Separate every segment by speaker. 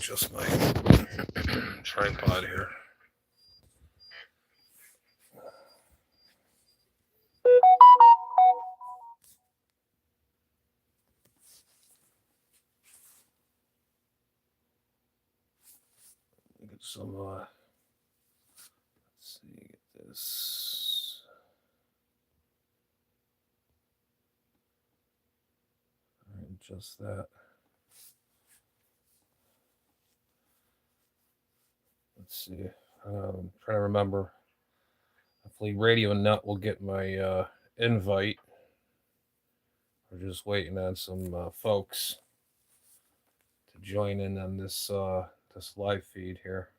Speaker 1: adjust my tripod here. Get some, let's see, get this. All right, adjust that. Let's see. Trying to remember. Hopefully, Radio Nut will get my invite. We're just waiting on some folks to join in on this live feed here.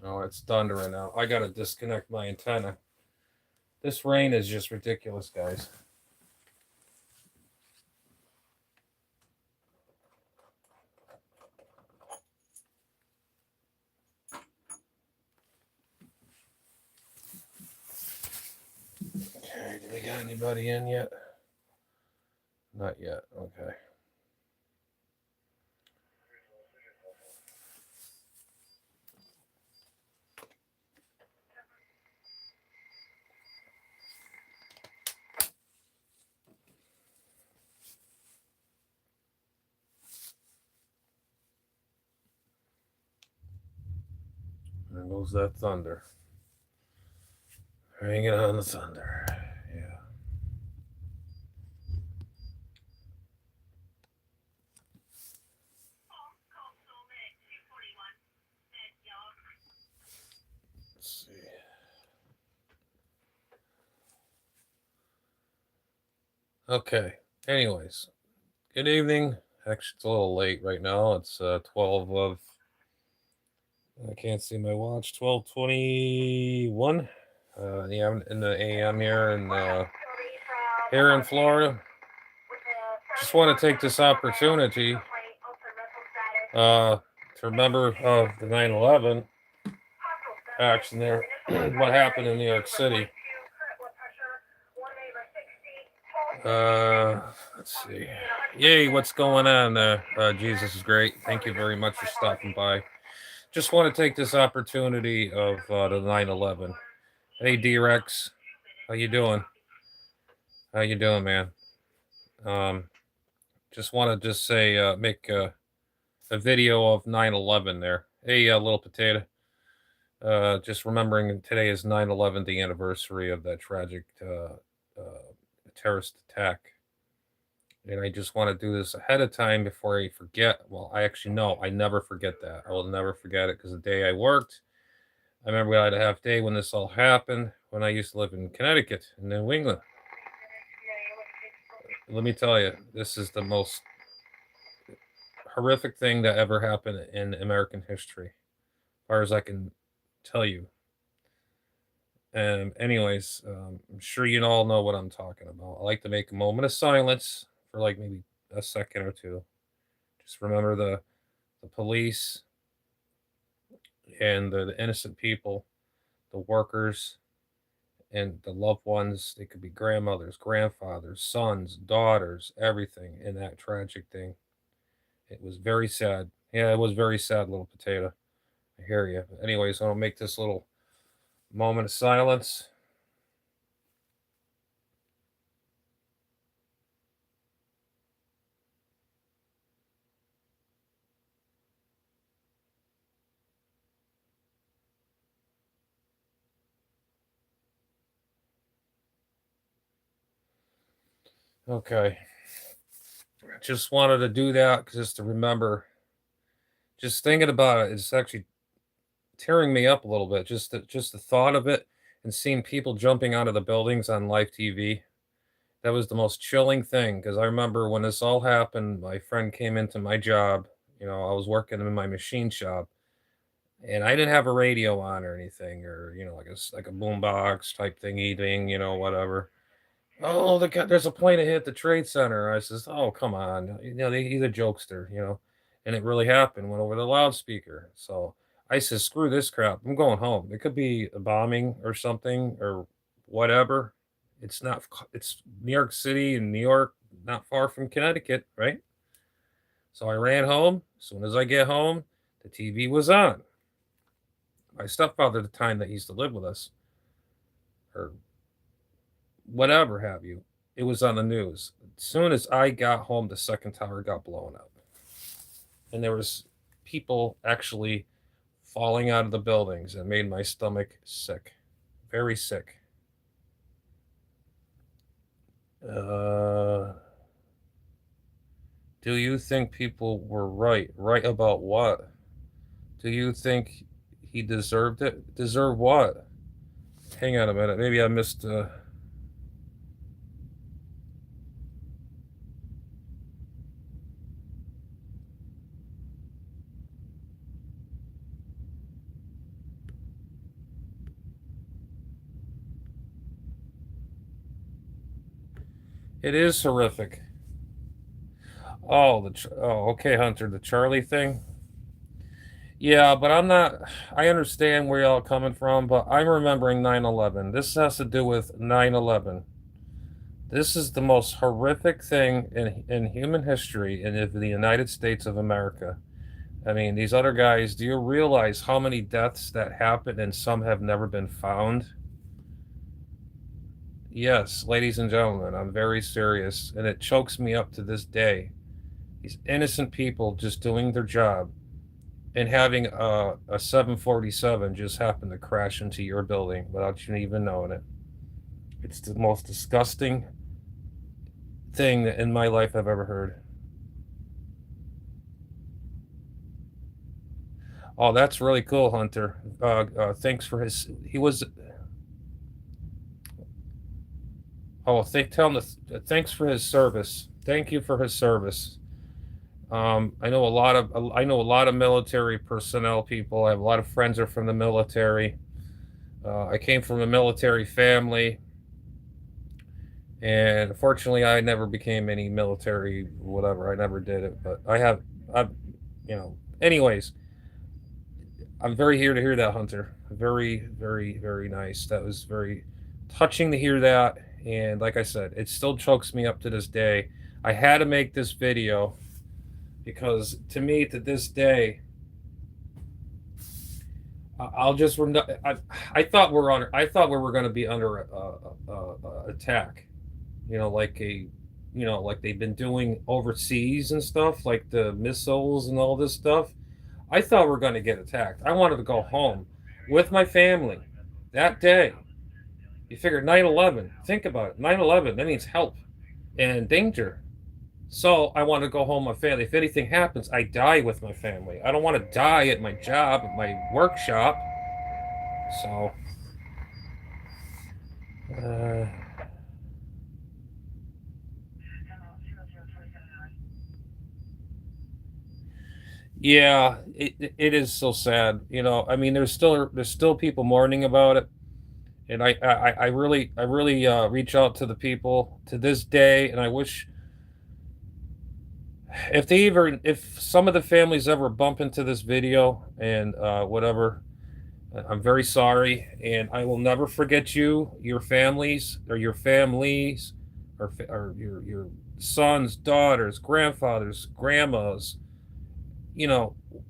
Speaker 1: Oh, it's thundering now. I gotta disconnect my antenna. This rain is just ridiculous, guys. Okay, do we got anybody in yet? Not yet. Okay. There goes that thunder. Hanging on the thunder. Yeah. Let's see. Okay. Anyways, good evening. Actually, it's a little late right now. It's 12 of. I can't see my watch. 12:21. Yeah, in the AM here in Florida. Just want to take this opportunity to remember the 9/11 action there. What happened in New York City. Let's see. Yay, what's going on? Jesus is great. Thank you very much for stopping by. Just want to take this opportunity of the 9/11. Hey, D-Rex. How you doing? How you doing, man? Just want to just say, make a video of 9/11 there. Hey, little potato. Just remembering today is 9/11, the anniversary of that tragic terrorist attack. And I just want to do this ahead of time before I forget. Well, I actually know I never forget that. I will never forget it because the day I worked, I remember we had a half day when this all happened when I used to live in Connecticut, in New England. Let me tell you, this is the most horrific thing that ever happened in American history, as far as I can tell you. Anyways, I'm sure you all know what I'm talking about. I like to make a moment of silence for like maybe a second or two. Just remember the police and the innocent people, the workers, and the loved ones. They could be grandmothers, grandfathers, sons, daughters, everything in that tragic thing. It was very sad. Yeah, it was very sad, little potato. I hear you. But anyways, I'll make this little moment of silence. Okay. Just wanted to do that just to remember. Just thinking about it is actually tearing me up a little bit. Just the thought of it and seeing people jumping out of the buildings on live TV. That was the most chilling thing because I remember when this all happened, my friend came into my job. I was working in my machine shop, and I didn't have a radio on or anything, or like a boombox type thing, eating, whatever. Oh, there's a plane that hit the Trade Center. I says, oh, come on, he's a jokester, and it really happened. Went over the loudspeaker, so I says, screw this crap. I'm going home. It could be a bombing or something or whatever. It's not. It's New York City and New York, not far from Connecticut, right? So I ran home. As soon as I get home, the TV was on. My stepfather at the time that used to live with us, or whatever have you, it was on the news. As soon as I got home, the second tower got blown up. And there was people actually falling out of the buildings. It made my stomach sick. Very sick. Do you think people were right? Right about what? Do you think he deserved it? Deserve what? Hang on a minute. Maybe I missed. It is horrific. Oh, okay, Hunter, the Charlie thing. Yeah, but I'm not. I understand where y'all are coming from, but I'm remembering 9/11. This has to do with 9/11. This is the most horrific thing in human history in the United States of America. I mean, these other guys, do you realize how many deaths that happened and some have never been found? Yes, ladies and gentlemen, I'm very serious, and it chokes me up to this day. These innocent people just doing their job and having a 747 just happen to crash into your building without you even knowing it. It's the most disgusting thing in my life I've ever heard. Oh, that's really cool, Hunter. Thanks for his. He was. Oh, tell him thanks for his service. Thank you for his service. I know a lot of military personnel people. I have a lot of friends are from the military. I came from a military family, and fortunately, I never became any military whatever. I never did it, but I've, Anyways, I'm very here to hear that, Hunter. Very, very, very nice. That was very touching to hear that, and like I said, it still chokes me up to this day. I had to make this video because to me, to this day, I'll just I thought I thought we were going to be under attack, like like they've been doing overseas and stuff, like the missiles and all this stuff. I thought we were going to get attacked. I wanted to go home with my family that day. You figure 9/11. Think about it. 9/11. That means help and danger. So I want to go home with my family. If anything happens, I die with my family. I don't want to die at my job, at my workshop. So, uh, yeah, it is so sad. I mean, there's still people mourning about it, and I really reach out to the people to this day, and I wish if some of the families ever bump into this video and whatever, I'm very sorry, and I will never forget you, your families, or your sons, daughters, grandfathers, grandmas,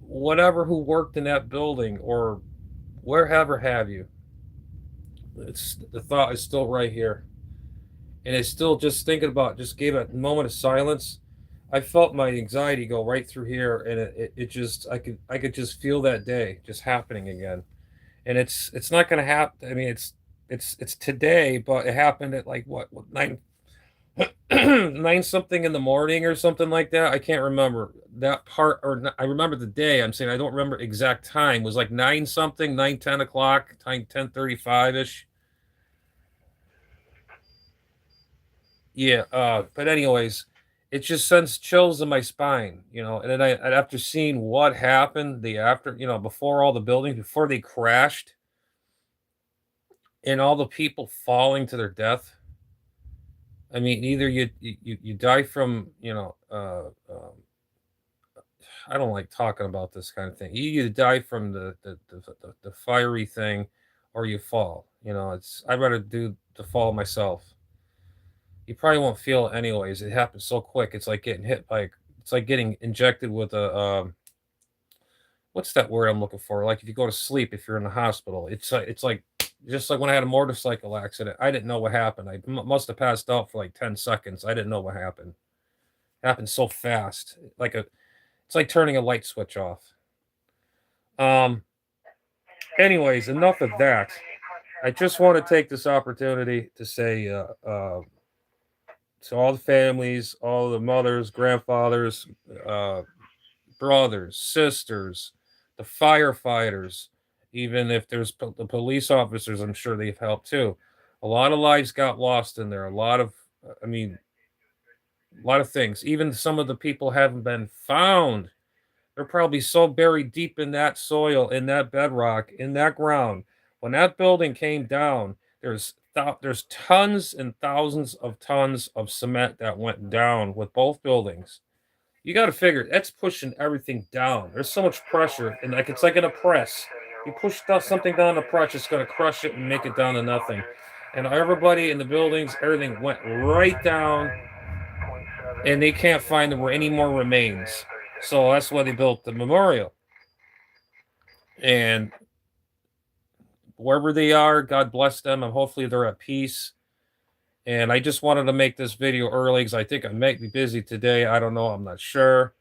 Speaker 1: whatever who worked in that building or wherever have you. It's the thought is still right here, and it's still just thinking about. Just gave a moment of silence. I felt my anxiety go right through here, and it just I could just feel that day just happening again. And it's not going to happen. I mean, it's today, but it happened at like what 9 something in the morning or something like that. I can't remember that part, I remember the day. I'm saying I don't remember exact time. It was like 9 something, 9, 10 o'clock, time 10:35 ish. Yeah. But anyways, it just sends chills in my spine, And then and after seeing what happened, before all the buildings, before they crashed, and all the people falling to their death. I mean, either you die from, I don't like talking about this kind of thing. You either die from the fiery thing, or you fall. I'd rather do the fall myself. You probably won't feel it anyways. It happens so quick. It's like getting hit by It's like getting injected with a what's that word I'm looking for? Like if you go to sleep, if you're in the hospital, it's like just like when I had a motorcycle accident. I didn't know what happened. Must have passed out for like 10 seconds. I didn't know what happened. It happened so fast, it's like turning a light switch off. Um. Anyways, enough of that. I just want to take this opportunity to say to all the families, all the mothers, grandfathers, uh, brothers, sisters, the firefighters, even if there's the police officers, I'm sure they've helped too. A lot of lives got lost in there. I mean, a lot of things. Even some of the people haven't been found. They're probably so buried deep in that soil, in that bedrock, in that ground. When that building came down, there's tons and thousands of tons of cement that went down with both buildings. You got to figure that's pushing everything down. There's so much pressure, and like it's like in a press. You push something down the press, it's going to crush it and make it down to nothing. And everybody in the buildings, everything went right down, and they can't find there were any more remains. So that's why they built the memorial. And wherever they are, God bless them, and hopefully they're at peace. And I just wanted to make this video early because I think I might be busy today. I don't know. I'm not sure.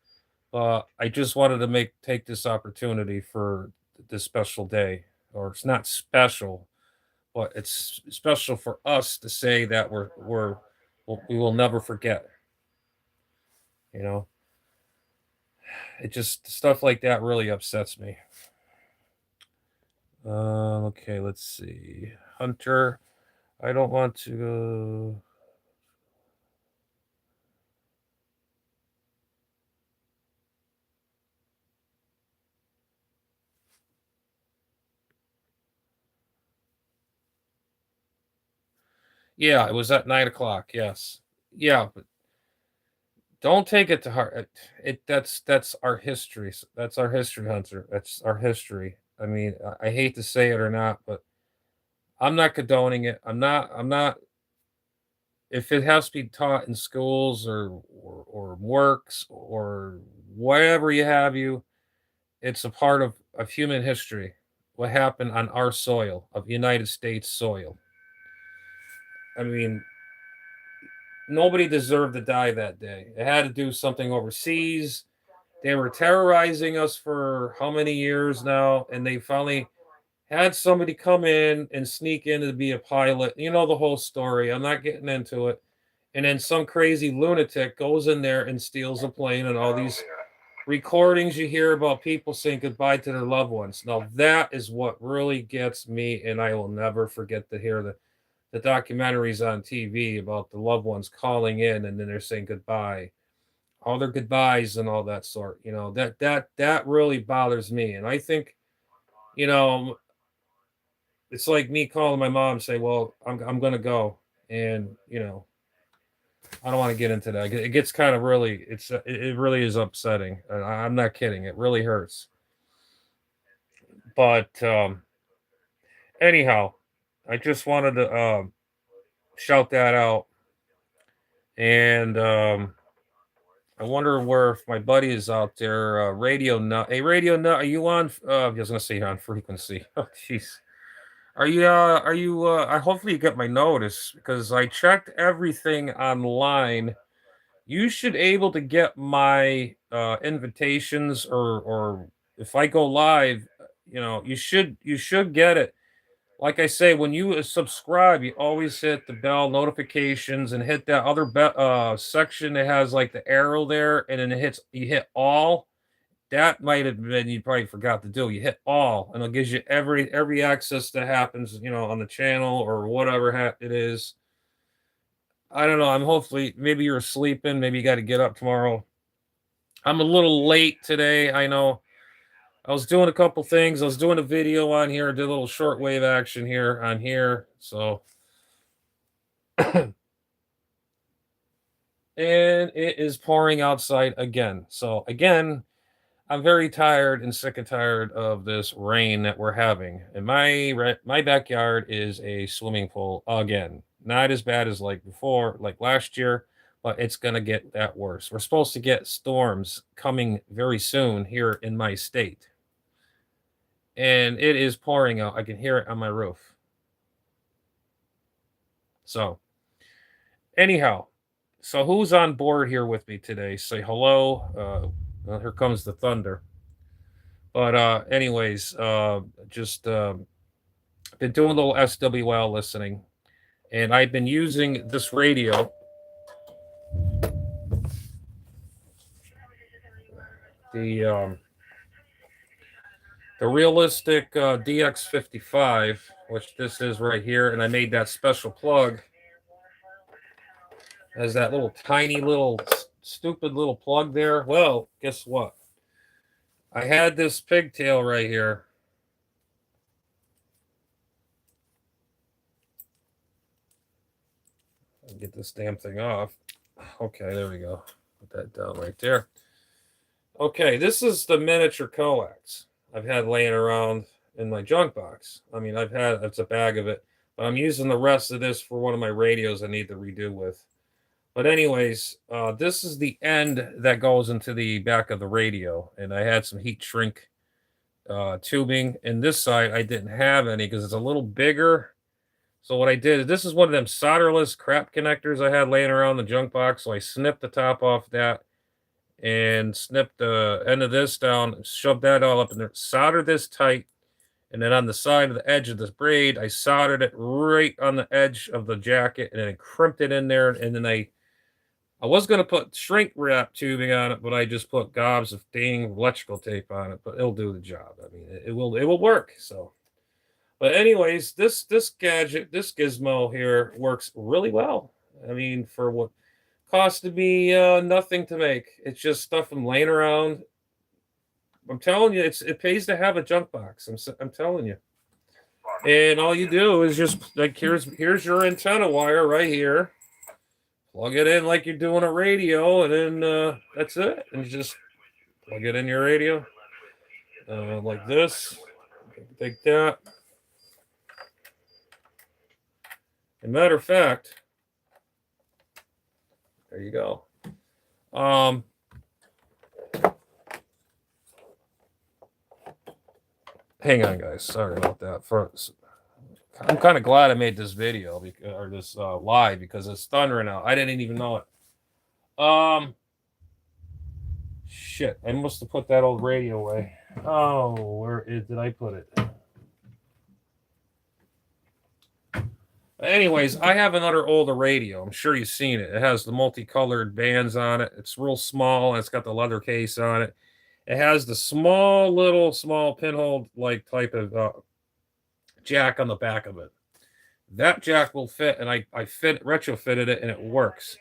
Speaker 1: I just wanted to take this opportunity for this special day, or it's not special, but it's special for us to say that we will never forget. You know, it just stuff like that really upsets me. Okay, let's see, Hunter. I don't want to. Yeah, it was at 9 o'clock. Yes. Yeah, but don't take it to heart. That's our history. That's our history, Hunter. That's our history. I mean, I hate to say it or not, but I'm not condoning it. I'm not. If it has to be taught in schools or works or whatever it's a part of human history. What happened on our soil, of United States soil. I mean, nobody deserved to die that day. It had to do something overseas. They were terrorizing us for how many years now, and they finally had somebody come in and sneak in to be a pilot. You know the whole story. I'm not getting into it. And then some crazy lunatic goes in there and steals a plane, and all these recordings you hear about people saying goodbye to their loved ones. Now that is what really gets me, and I will never forget to hear the documentaries on TV about the loved ones calling in and then they're saying goodbye, all their goodbyes and all that sort. That really bothers me, and I think you know it's like me calling my mom and say, "Well, I'm gonna go," and I don't want to get into that. It gets kind of really it really is upsetting, and I'm not kidding. It really hurts. But anyhow, I just wanted to shout that out, and I wonder where if my buddy is out there. Radio nut, hey radio nut, are you on? I was gonna say you're on frequency. Oh jeez. Are you? Are you? I hopefully you get my notice because I checked everything online. You should able to get my invitations, or if I go live, you should get it. Like I say, when you subscribe, you always hit the bell notifications and hit that other section that has like the arrow there, and then you hit all. That might have been you probably forgot to do. You hit all, and it gives you every access that happens, on the channel or whatever it is. I don't know. I'm hopefully maybe you're sleeping. Maybe you got to get up tomorrow. I'm a little late today. I know. I was doing a couple things. I was doing a video on here. Did a little shortwave action here on here. So, and it is pouring outside again. So again, I'm very tired and sick and tired of this rain that we're having. And my backyard is a swimming pool again. Not as bad as like before, like last year, but it's going to get that worse. We're supposed to get storms coming very soon here in my state. And it is pouring out. I can hear it on my roof. So, anyhow, so who's on board here with me today? Say hello. Well, here comes the thunder. But anyways, just been doing a little SWL listening, and I've been using this radio. The realistic DX55, which this is right here, and I made that special plug. Has that little tiny little stupid little plug there. Well, guess what? I had this pigtail right here. I'll get this damn thing off. Okay, there we go. Put that down right there. Okay, this is the miniature coax I've had laying around in my junk box. I mean, it's a bag of it, but I'm using the rest of this for one of my radios I need to redo with. But anyways, this is the end that goes into the back of the radio, and I had some heat shrink tubing. And this side, I didn't have any because it's a little bigger. So what I did, this is one of them solderless crap connectors I had laying around the junk box. So I snipped the top off that and snipped the end of this down, shoved that all up in there, soldered this tight. And then on the side of the edge of this braid, I soldered it right on the edge of the jacket, and then I crimped it in there. And then I was going to put shrink wrap tubing on it, but I just put gobs of dang electrical tape on it, but it'll do the job. I mean, it will work. So, but anyways, this gadget, this gizmo here works really well. I mean, for what costed me nothing to make. It's just stuff I'm laying around. I'm telling you, it pays to have a junk box. I'm telling you. And all you do is just like here's your antenna wire right here. Plug it in like you're doing a radio, and then that's it. And you just plug it in your radio like this. Take that. As a matter of fact, there you go. Hang on, guys. Sorry about that. I'm kind of glad I made this video or this live because it's thundering out. I didn't even know it. Shit, I must have put that old radio away. Oh, did I put it? Anyways, I have another older radio. I'm sure you've seen it. It has the multicolored bands on it. It's real small, and it's got the leather case on it. It has the small pinhole like type of jack on the back of it. That jack will fit, and I retrofitted it, and it works.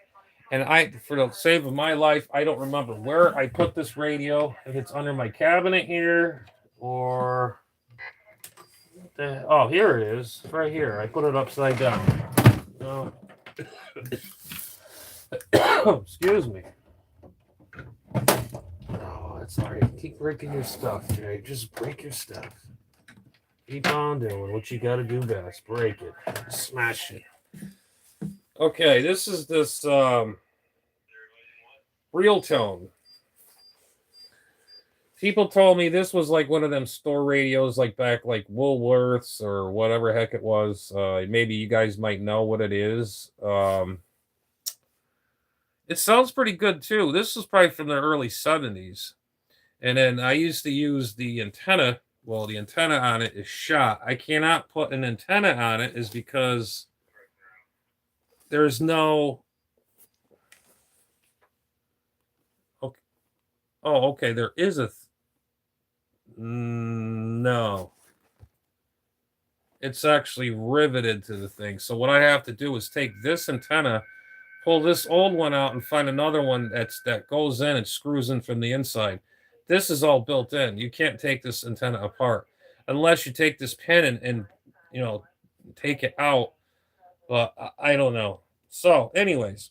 Speaker 1: And for the sake of my life, I don't remember where I put this radio. If it's under my cabinet here, or oh, here it is, right here. I put it upside down. Excuse me. Oh, it's all right. Keep breaking your stuff, Jay. Just break your stuff. Keep on doing what you got to do best. Break it. Smash it. Okay, this is this Real Tone. People told me this was like one of them store radios like back like Woolworths or whatever heck it was. Maybe you guys might know what it is. It sounds pretty good too. This was probably from the early 70s. And then I used to use the antenna. Well, the antenna on it is shot. I cannot put an antenna on it is because there's no... Okay. Oh, okay. There is a... No. It's actually riveted to the thing. So what I have to do is take this antenna, pull this old one out, and find another one that goes in and screws in from the inside. This is all built in. You can't take this antenna apart unless you take this pin and take it out. But I don't know. So, anyways,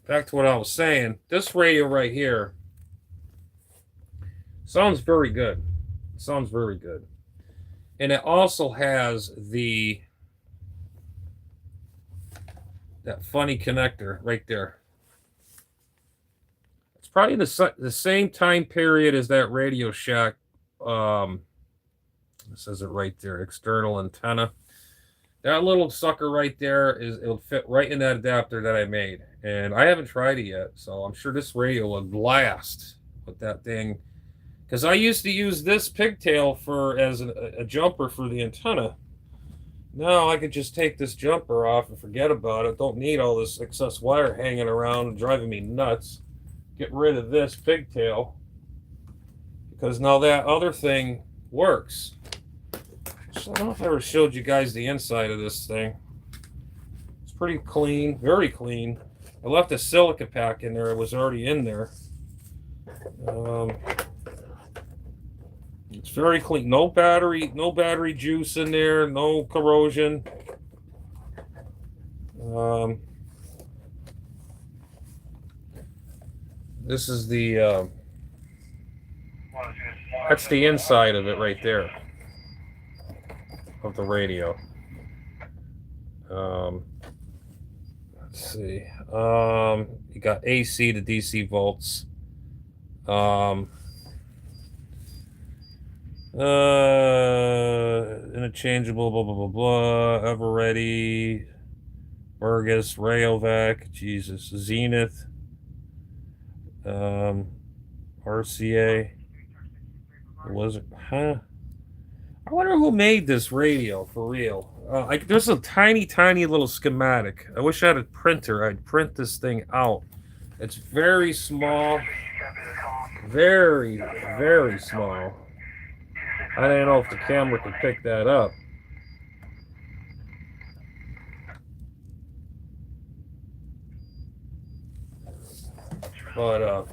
Speaker 1: back to what I was saying. This radio right here sounds very good. Sounds very good. And it also has that funny connector right there. probably the same time period as that Radio Shack. It says it right there, external antenna. That little sucker right there it'll fit right in that adapter that I made. And I haven't tried it yet, so I'm sure this radio will blast with that thing. Because I used to use this pigtail as a jumper for the antenna. Now I could just take this jumper off and forget about it. Don't need all this excess wire hanging around and driving me nuts. Get rid of this pigtail. Because now that other thing works. So I don't know if I ever showed you guys the inside of this thing. It's pretty clean, very clean. I left a silica pack in there. It was already in there. It's very clean. No battery juice in there. No corrosion. This is that's the inside of it right there. Of the radio. Let's see. You got AC to DC volts. Interchangeable, blah, blah, blah, blah. Ever ready. Burgess, Rayovac, Jesus, Zenith. RCA. Was it? Huh? I wonder who made this radio for real. There's a tiny little schematic. I wish I had a printer. I'd print this thing out. It's very small. Very, very small. I don't know if the camera could pick that up. But,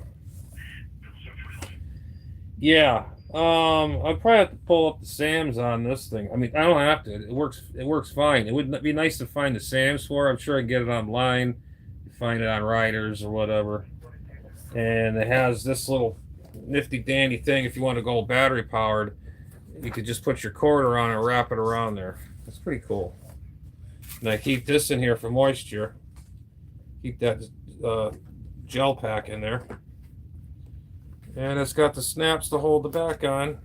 Speaker 1: yeah. I'd probably have to pull up the SAMs on this thing. I mean, I don't have to. It works fine. It would be nice to find the SAMs for. I'm sure I can get it online. You find it on Riders or whatever. And it has this little nifty dandy thing. If you want to go battery powered, you could just put your quarter on it and wrap it around there. That's pretty cool. And I keep this in here for moisture. Keep that gel pack in there. And it's got the snaps to hold the back on.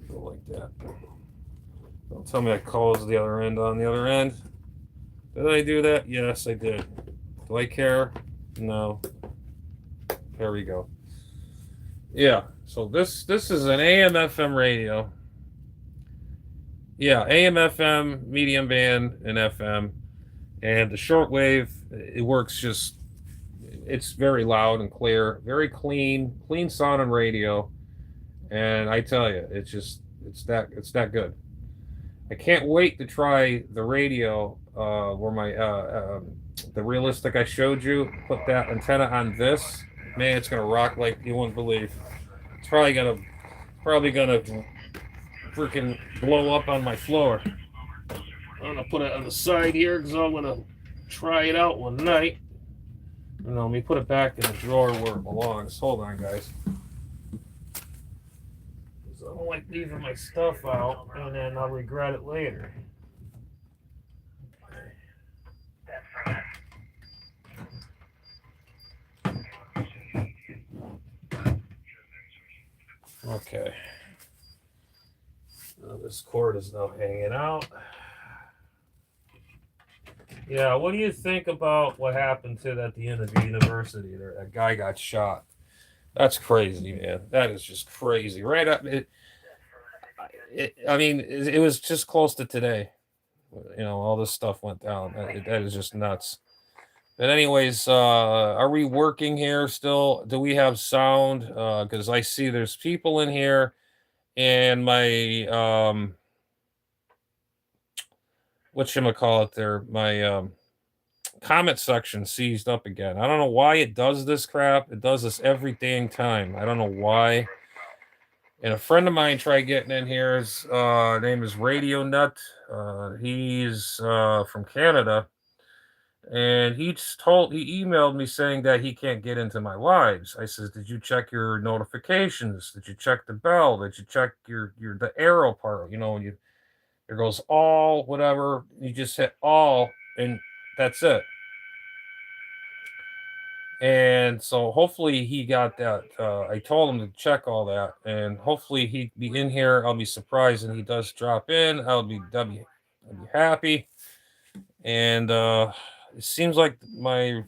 Speaker 1: Go like that. Don't tell me I closed the other end on the other end. Did I do that? Yes, I did. Do I care? No. There we go. Yeah, so this is an AM/FM radio. Yeah, AM/FM, medium band, and FM. And the shortwave, it works it's very loud and clear, very clean sounding radio. And I tell you, it's that good. I can't wait to try the radio where my the realistic I showed you. Put that antenna on this, man, it's gonna rock like you wouldn't believe. It's probably gonna freaking blow up on my floor. I'm gonna put it on the side here because I'm gonna try it out one night. And let me put it back in the drawer where it belongs. Hold on, guys. I don't like leaving my stuff out and then I'll regret it later. Okay. Now this cord is now hanging out. Yeah, what do you think about what happened at the end of the university there? That guy got shot. That's crazy, man. That is just crazy. Right up. I mean, it was just close to today. All this stuff went down. That is just nuts. But anyways, are we working here still? Do we have sound? Because I see there's people in here, and my whatchamacallit there, my comment section seized up again. I don't know why it does this crap. It does this every dang time. I don't know why. And a friend of mine tried getting in here. His name is Radio Nut. He's from Canada. And he emailed me saying that he can't get into my lives. I says, did you check your notifications? Did you check the bell? Did you check the arrow part? There goes all, whatever. You just hit all, and that's it. And so hopefully he got that. I told him to check all that, and hopefully he'd be in here. I'll be surprised, and he does drop in. I'll be happy. And it seems like my.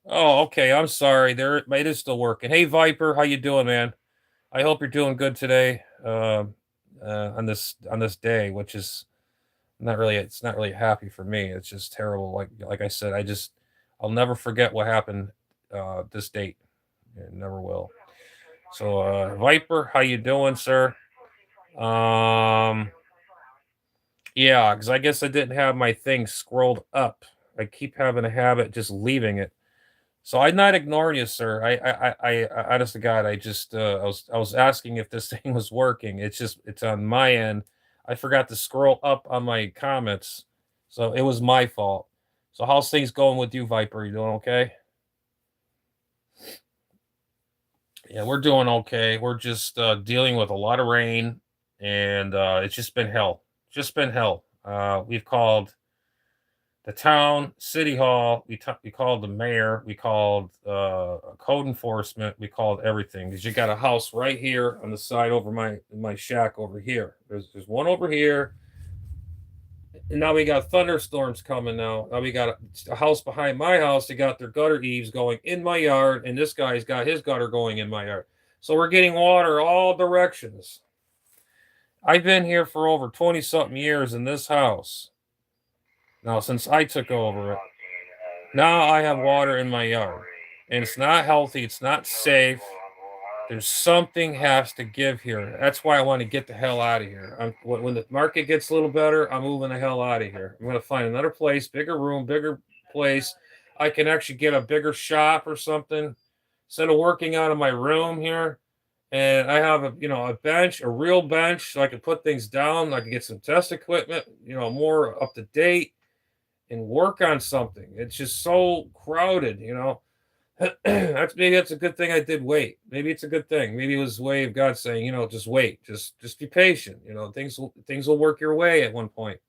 Speaker 1: Oh, okay. I'm sorry. There, it is still working. Hey, Viper, how you doing, man? I hope you're doing good today. On this day, which is not really. It's not really happy for me. It's just terrible. Like I said, I'll never forget what happened this date. It never will. So, Viper, how you doing, sir? Um, yeah, because I guess I didn't have my thing scrolled up. I keep having a habit just leaving it. So I'm not ignoring you, sir. Honest to God, I was asking if this thing was working. It's on my end. I forgot to scroll up on my comments, so it was my fault. So how's things going with you, Viper? You doing okay? Yeah, we're doing okay. We're just dealing with a lot of rain, and it's just been hell. Just been hell. We've called the town, city hall. We called the mayor. We called code enforcement. We called everything because you got a house right here on the side over my shack over here. There's one over here, and now we got thunderstorms coming. Now we got a house behind my house. They got their gutter eaves going in my yard, and this guy's got his gutter going in my yard. So we're getting water all directions. I've been here for over 20 something years in this house. Now, since I took over it, now I have water in my yard, and it's not healthy. It's not safe. There's something has to give here. That's why I want to get the hell out of here. When the market gets a little better, I'm moving the hell out of here. I'm going to find another place, bigger room, bigger place. I can actually get a bigger shop or something instead of working out of my room here. And I have a bench, a real bench, so I can put things down. I can get some test equipment, more up to date and work on something. It's just so crowded. That's a good thing I did wait. Maybe it's a good thing. Maybe it was a way of God saying, just wait, just be patient. Things will work your way at one point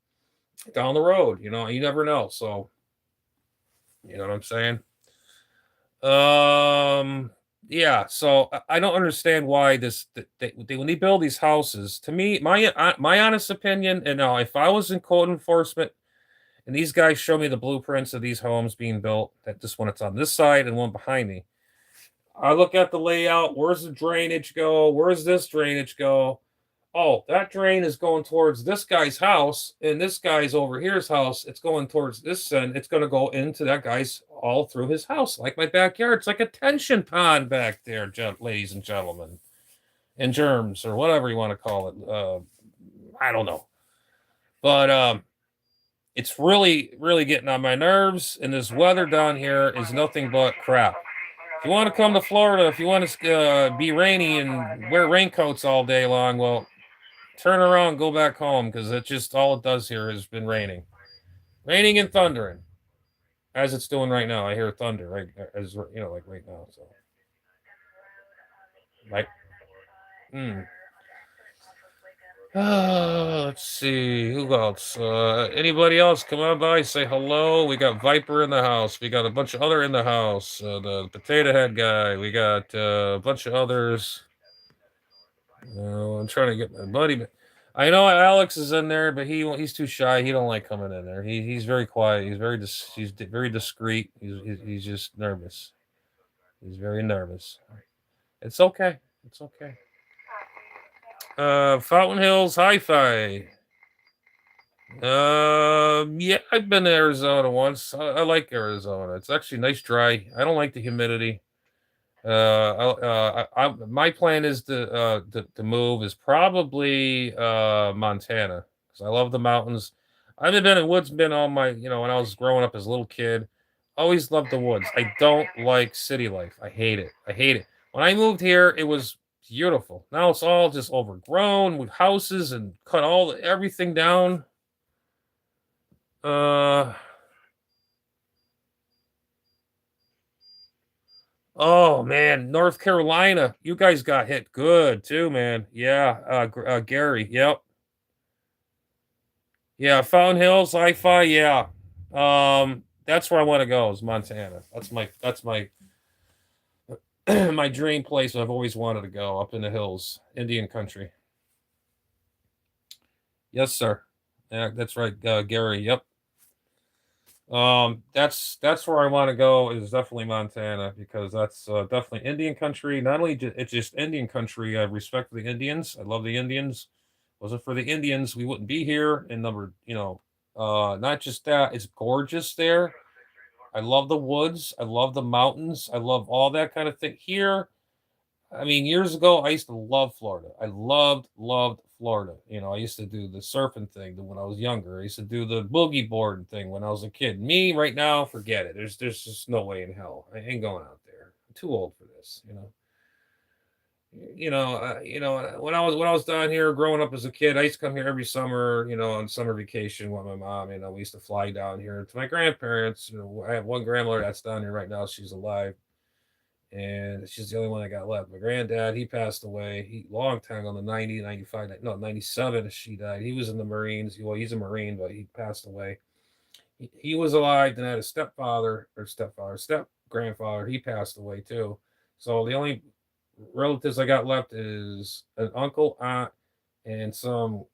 Speaker 1: down the road. You never know. So, you know what I'm saying? Yeah. So I don't understand why when they build these houses. To me, my honest opinion, and now if I was in code enforcement and these guys show me the blueprints of these homes being built, that this one it's on this side and one behind me. I look at the layout. Where's the drainage go? Where's this drainage go? Oh, that drain is going towards this guy's house, and this guy's over here's house. It's going towards this end. It's going to go into that guy's all through his house, like my backyard. It's like a tension pond back there, ladies and gentlemen, and germs or whatever you want to call it. I don't know, but it's really, really getting on my nerves. And this weather down here is nothing but crap. If you want to come to Florida, if you want to be rainy and wear raincoats all day long, well, turn around, go back home because it's just all it does here has been raining and thundering, as it's doing right now. I hear thunder, right, as like right now. So, like, hmm. Let's see who else. Anybody else? Come on by, say hello. We got Viper in the house. We got a bunch of other in the house. The potato head guy. We got a bunch of others. I'm trying to get my buddy. I know Alex is in there, but he's too shy. He don't like coming in there. He's very quiet. He's very discreet. He's just nervous. He's very nervous. It's okay. It's okay. Fountain Hills Hi-Fi. Yeah, I've been to Arizona once. I like Arizona. It's actually nice, dry. I don't like the humidity. My plan is to move is probably Montana because I love the mountains. I've been in Woodsman all my when I was growing up as a little kid. Always loved the woods. I don't like city life. I hate it. I hate it. When I moved here, it was beautiful. Now it's all just overgrown with houses and cut everything down. Uh Oh man, North Carolina, you guys got hit good too, man. Yeah, Gary. Yep. Yeah, Fountain Hills, Hi-Fi, yeah. That's where I want to go is Montana. That's my my dream place. I've always wanted to go up in the hills, Indian country. Yes, sir. Yeah, that's right, Gary. Yep. That's where I want to go is definitely Montana because that's definitely Indian country. Not only it's just Indian country. I respect the Indians. I love the Indians. Wasn't for the Indians, we wouldn't be here. And number, not just that, it's gorgeous there. I love the woods. I love the mountains. I love all that kind of thing. Here, I mean, years ago, I used to love Florida. I loved Florida. I used to do the surfing thing when I was younger. I used to do the boogie board thing when I was a kid. Me right now, forget it. There's just no way in hell. I ain't going out there. I'm too old for this. When I was down here growing up as a kid, I used to come here every summer, on summer vacation with my mom. We used to fly down here to my grandparents. I have one grandmother that's down here right now. She's alive, and she's the only one I got left. My granddad, he passed away. Long time ago, in the 90, 95, no, 97, she died. He was in the Marines. Well, he's a Marine, but he passed away. He was alive, and I had a step grandfather. He passed away too. So the only relatives I got left is an uncle, aunt, and some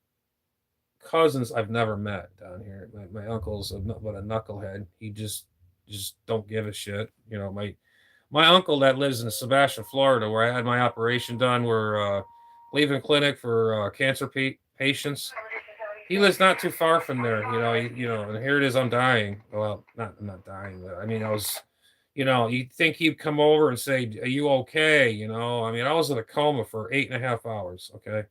Speaker 1: cousins I've never met down here. My uncle's but a knucklehead. He just don't give a shit. My uncle that lives in Sebastian, Florida, where I had my operation done, we're leaving clinic for cancer patients. He lives not too far from there. And here it is. I'm dying. Well, I'm not dying, but I mean, I was. You'd think he'd come over and say, "Are you okay?" I mean, I was in a coma for 8.5 hours. Okay,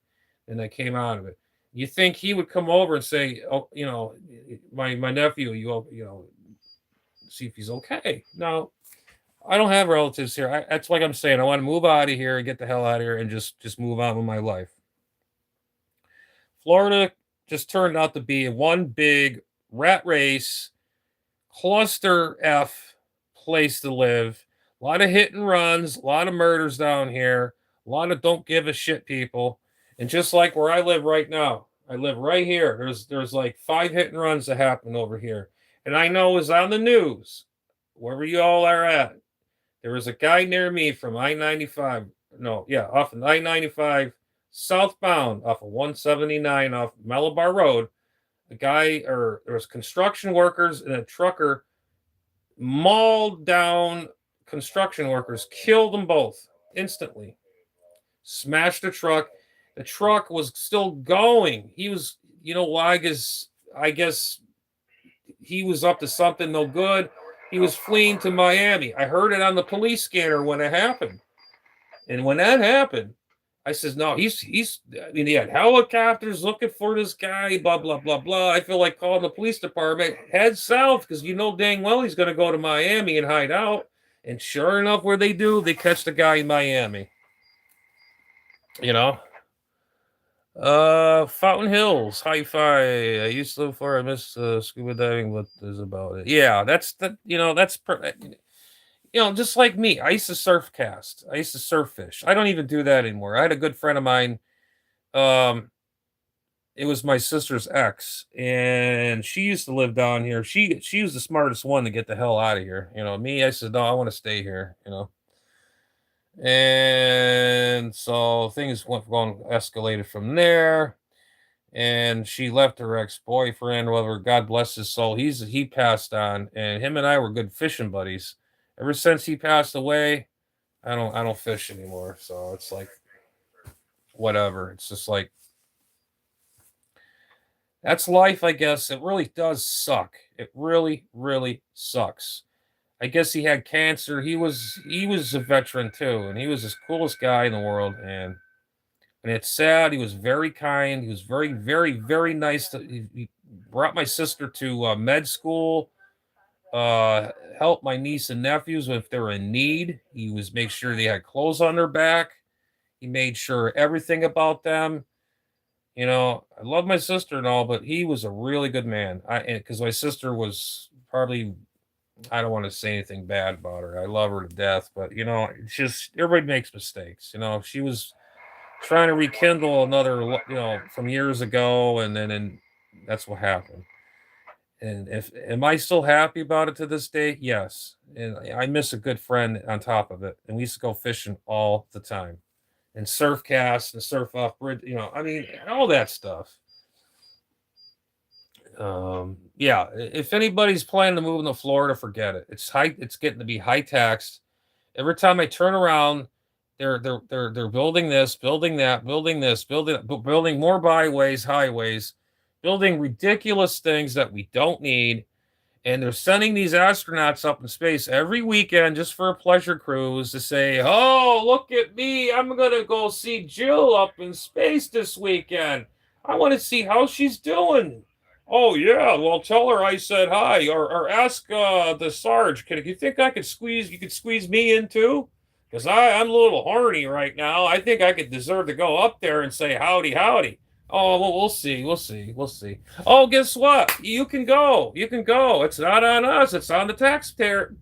Speaker 1: and I came out of it. You think he would come over and say, "Oh, my nephew, see if he's okay." No, I don't have relatives here. That's like I'm saying. I want to move out of here and get the hell out of here and just move on with my life. Florida just turned out to be one big rat race, cluster F place to live. A lot of hit and runs, a lot of murders down here, a lot of don't give a shit people. And just like where I live right now, I live right here. There's like 5 hit and runs that happen over here. And I know it's on the news, wherever you all are at. There was a guy near me from I-95. No, yeah, off of I-95 southbound off of 179 off Malabar Road. There was construction workers and a trucker mauled down construction workers, killed them both instantly, smashed the truck. The truck was still going. He was, why? I guess he was up to something no good. He was fleeing to Miami. I heard it on the police scanner when it happened. And when that happened, I says, no, he's. I mean, he had helicopters looking for this guy. Blah blah blah blah. I feel like calling the police department. Head south because dang well he's going to go to Miami and hide out. And sure enough, where they do, they catch the guy in Miami. Fountain Hills, Hi-Fi. I used to before I missed scuba diving. What is about it? Yeah, that's just like me. I used to surf cast. I used to surf fish. I don't even do that anymore. I had a good friend of mine. Um, it was my sister's ex, and she used to live down here. She was the smartest one to get the hell out of here. Me, I said, no, I want to stay here. And so things went going escalated from there. And she left her ex-boyfriend, whatever, God bless his soul. He passed on, and him and I were good fishing buddies. Ever since he passed away, I don't fish anymore. So it's like whatever. It's just like that's life, I guess. It really does suck. It really, really sucks. I guess he had cancer. He was a veteran too, and he was the coolest guy in the world. And it's sad. He was very kind. He was very, very, very nice. He brought my sister to med school. Helped my niece and nephews if they're in need. He was make sure they had clothes on their back. He made sure everything about them. I love my sister and all, but he was a really good man. Because my sister was probably, I don't want to say anything bad about her. I love her to death, but it's just everybody makes mistakes. She was trying to rekindle another, from years ago, and then That's what happened. And if am I still happy about it to this day? Yes. And I miss a good friend on top of it. And we used to go fishing all the time. And surf cast and surf off bridge, I mean, all that stuff. Yeah, if anybody's planning to move to Florida, forget it. It's getting to be high taxed. Every time I turn around, they're building this, building that, building this, building more byways, highways, building ridiculous things that we don't need. And they're sending these astronauts up in space every weekend just for a pleasure cruise to say, "Oh, look at me. I'm going to go see Jill up in space this weekend. I want to see how she's doing." "Oh, yeah. Well, tell her I said hi, or ask the Sarge, you think you could squeeze me in too? Because I'm a little horny right now. I think I could deserve to go up there and say howdy, howdy." "Oh, well, we'll see. We'll see. We'll see." "Oh, guess what? You can go. You can go. It's not on us. It's on the taxpayer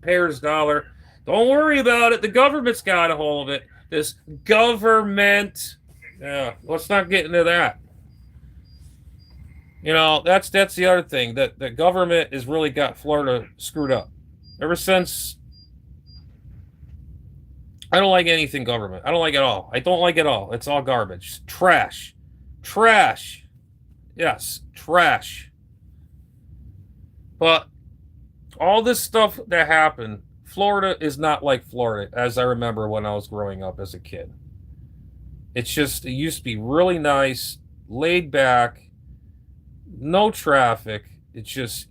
Speaker 1: payer's dollar. Don't worry about it. The government's got a hold of it. This government." Yeah, let's not get into that. That's the other thing, that the government has really got Florida screwed up. Ever since, I don't like anything government. I don't like it all. I don't like it all. It's all garbage. Trash. Trash. Yes, trash. But all this stuff that happened, Florida is not like Florida as I remember when I was growing up as a kid. It used to be really nice, laid back, no traffic. It's just,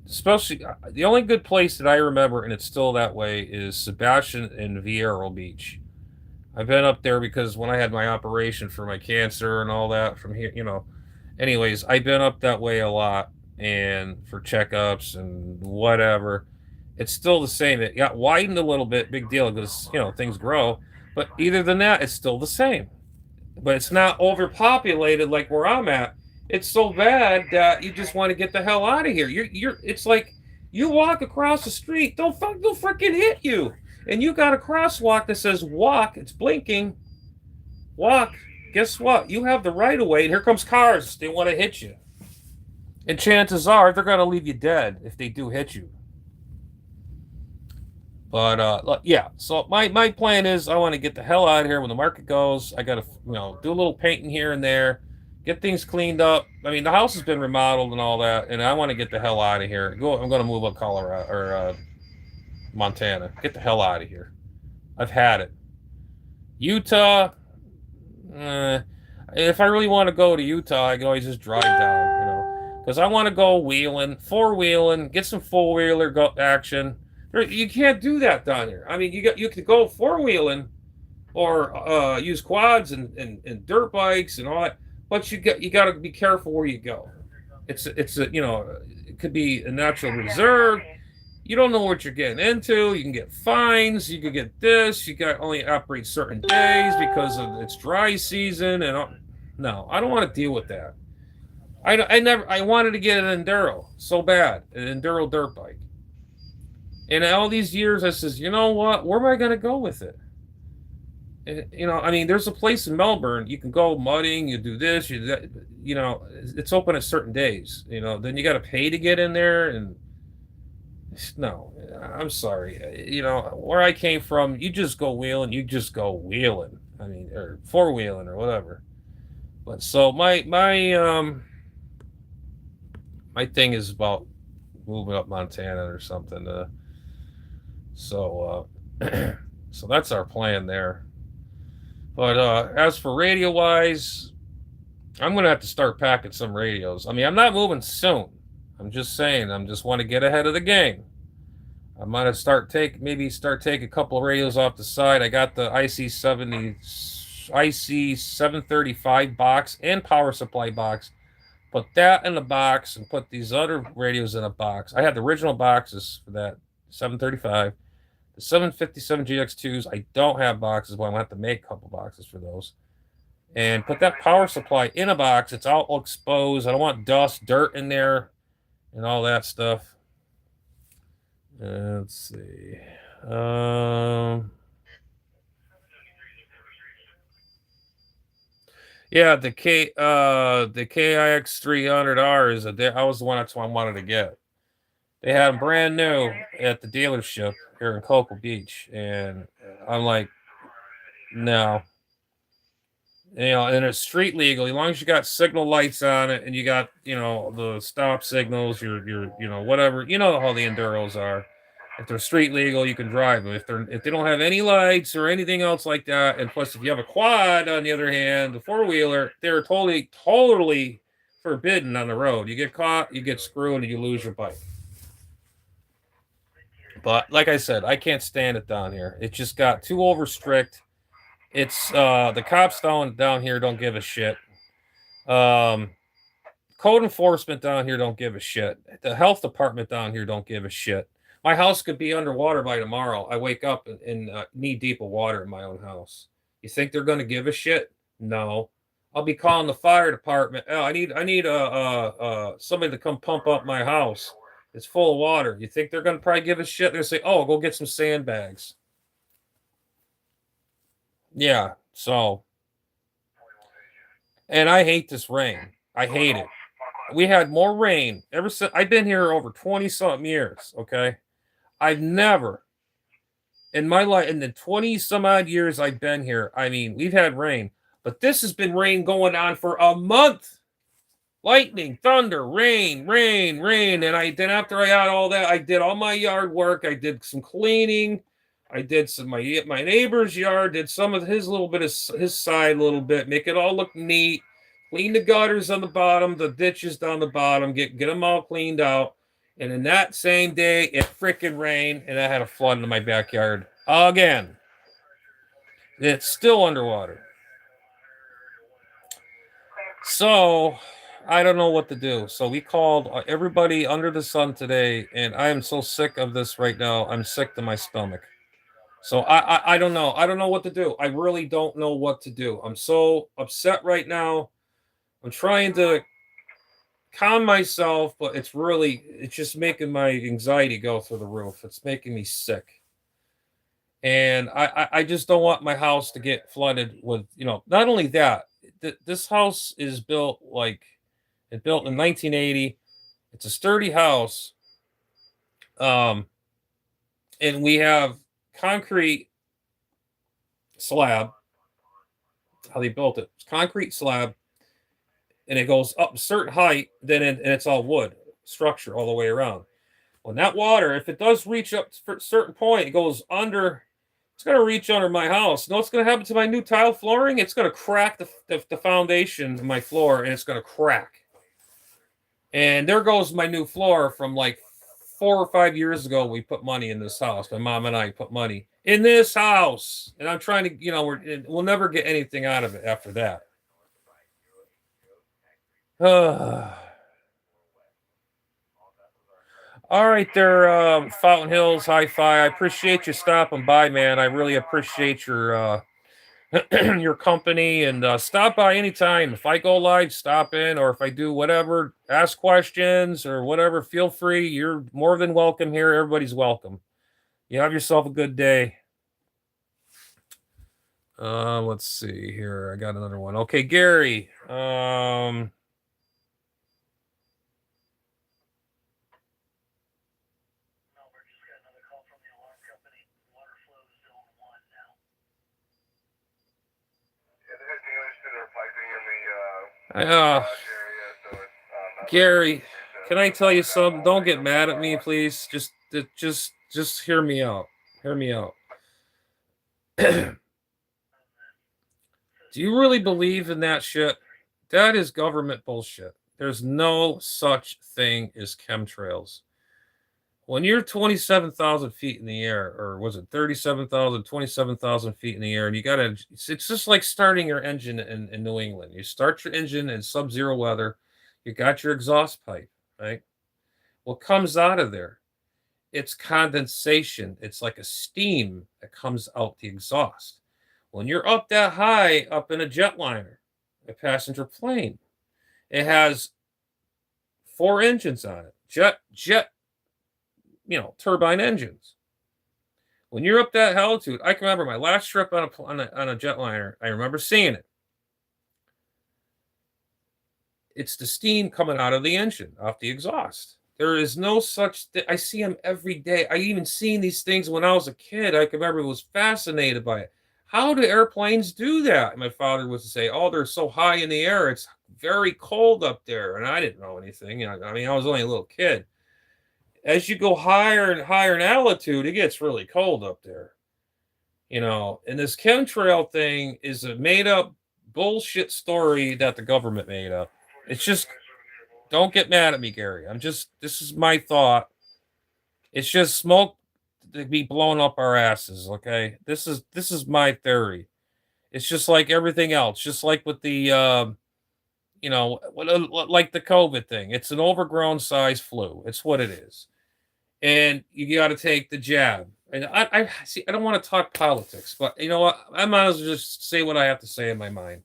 Speaker 1: especially, the only good place that I remember, and it's still that way, is Sebastian and Vieiro Beach. I've been up there because when I had my operation for my cancer and all that from here, anyways, I've been up that way a lot and for checkups and whatever. It's still the same. It got widened a little bit, big deal, because, things grow. But either than that, it's still the same. But it's not overpopulated like where I'm at. It's so bad that you just want to get the hell out of here. It's like you walk across the street, they'll freaking hit you. And you got a crosswalk that says walk, it's blinking. Walk. Guess what? You have the right of way, and here comes cars. They want to hit you. And chances are they're going to leave you dead if they do hit you. But yeah, so my plan is I want to get the hell out of here when the market goes. I got to do a little painting here and there, get things cleaned up. I mean, the house has been remodeled and all that, and I want to get the hell out of here. I'm going to move up Colorado or Montana. Get the hell out of here. I've had it. Utah. If I really want to go to Utah, I can always just drive down, because I want to go wheeling, four-wheeling, get some four-wheeler action. You can't do that down here. I mean, you could go four-wheeling or use quads and dirt bikes and all that, but you got to be careful where you go. It's it could be a natural reserve. You don't know what you're getting into. You can get fines. You can get this. You got only operate certain days because of it's dry season no, I don't want to deal with that. I wanted to get an enduro so bad, an enduro dirt bike. And all these years, I says, you know what? Where am I going to go with it? And, I mean, there's a place in Melbourne you can go mudding. You do this, you do that. It's open at certain days. Then you got to pay to get in there, and no, I'm sorry. Where I came from, you just go wheeling. You just go wheeling. I mean, or four wheeling or whatever. But so my thing is about moving up Montana or something. So that's our plan there. But as for radio wise, I'm gonna have to start packing some radios. I mean, I'm not moving soon. I'm just saying. I just want to get ahead of the game. I might have take a couple of radios off the side. I got the IC735 box and power supply box. Put that in a box and put these other radios in a box. I had the original boxes for that 735. The 757 GX2s, I don't have boxes, but I'm going to have to make a couple boxes for those. And put that power supply in a box. It's all exposed. I don't want dust, dirt in there, and all that stuff. Let's see. Yeah, the KIX 300R is I was the one that's one I wanted to get. They had them brand new at the dealership here in Cocoa Beach, and I'm like, no. And it's street legal as long as you got signal lights on it and you got the stop signals, your whatever, how the enduros are. If they're street legal, you can drive them. If they don't have any lights or anything else like that, and plus if you have a quad on the other hand, the four wheeler, they're totally forbidden on the road. You get caught, you get screwed, and you lose your bike. But like I said, I can't stand it down here. It just got too over strict. It's the cops down here don't give a shit. Um, Code enforcement down here don't give a shit. The health department down here don't give a shit. My house could be underwater by tomorrow. I wake up in knee deep of water in my own house. You think they're going to give a shit? No. I'll be calling the fire department. Oh, I need somebody to come pump up my house. It's full of water. You think they're going to probably give a shit? They're going to say, "Oh, go get some sandbags." Yeah. So, and I hate this rain. I hate it. We had more rain ever since I've been here over 20 something years. Okay. I've never in my life, in the 20 some odd years I've been here, I mean, we've had rain, but this has been rain going on for a month. Lightning, thunder, rain, rain, rain. And then after I had all that, I did all my yard work. I did some cleaning. I did some my neighbor's yard, did some of his little bit of his side a little bit, make it all look neat. Clean the gutters on the bottom, the ditches down the bottom, get them all cleaned out. And in that same day, it freaking rained, and I had a flood in my backyard again. It's still underwater. So I don't know what to do. So we called everybody under the sun today, and I am so sick of this right now. I'm sick to my stomach. So I don't know. I don't know what to do. I really don't know what to do. I'm so upset right now. I'm trying to calm myself, but it's just making my anxiety go through the roof. It's making me sick. And I just don't want my house to get flooded with, not only that, this house is built in 1980. It's a sturdy house. Um, and we have concrete slab, how they built it. It's concrete slab, and it goes up a certain height, and it's all wood structure all the way around. When that water, if it does reach up to a certain point, it goes under. It's going to reach under my house. You know what's going to happen to my new tile flooring? It's going to crack the foundation of my floor, and it's going to crack. And there goes my new floor from like 4 or 5 years ago. We put money in this house. My mom and I put money in this house, and I'm trying to, we'll never get anything out of it after that. All right, there, Fountain Hills Hi-Fi. I appreciate you stopping by, man. I really appreciate your your company, and stop by anytime. If I go live, stop in, or if I do whatever, ask questions or whatever. Feel free. You're more than welcome here. Everybody's welcome. You have yourself a good day. Let's see here. I got another one. Okay, Gary. Gary, can I tell you something? Don't get mad at me, please. Just hear me out. Hear me out. Do you really believe in that shit? That is government bullshit. There's no such thing as chemtrails. When you're 27,000 feet in the air, or was it 37,000, 27,000 feet in the air, and it's just like starting your engine in New England. You start your engine in sub-zero weather, you got your exhaust pipe, right? What comes out of there? It's condensation. It's like a steam that comes out the exhaust. When you're up that high, up in a jetliner, a passenger plane, it has 4 engines on it. Jet turbine engines. When you're up that altitude, I can remember my last trip on a jetliner. I remember seeing it. It's the steam coming out of the engine, off the exhaust. There is no such I see them every day. I even seen these things when I was a kid. I can remember was fascinated by it. How do airplanes do that? My father was to say, "Oh, they're so high in the air. It's very cold up there." And I didn't know anything. I mean, I was only a little kid. As you go higher and higher in altitude, it gets really cold up there. And this chemtrail thing is a made up bullshit story that the government made up. It's just, don't get mad at me, Gary. This is my thought. It's just smoke to be blowing up our asses. Okay. This is my theory. It's just like everything else, just like with the, like the COVID thing. It's an overgrown size flu. It's what it is. And you got to take the jab. And I see. I don't want to talk politics, but you know what? I might as well just say what I have to say in my mind.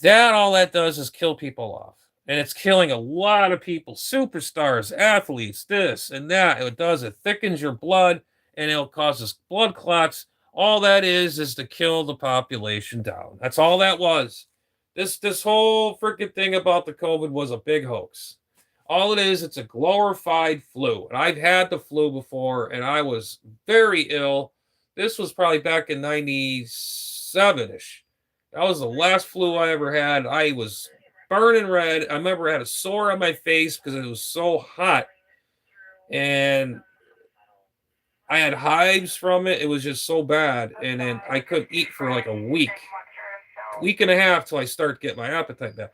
Speaker 1: All that does is kill people off, and it's killing a lot of people, superstars, athletes, this and that. It thickens your blood, and it'll causes blood clots. All that is to kill the population down. That's all that was. This whole freaking thing about the COVID was a big hoax. All it is, it's a glorified flu. And I've had the flu before, and I was very ill. This was probably back in 97-ish. That was the last flu I ever had. I was burning red. I remember I had a sore on my face because it was so hot. And I had hives from it. It was just so bad. And then I couldn't eat for like a week and a half till I start getting my appetite back.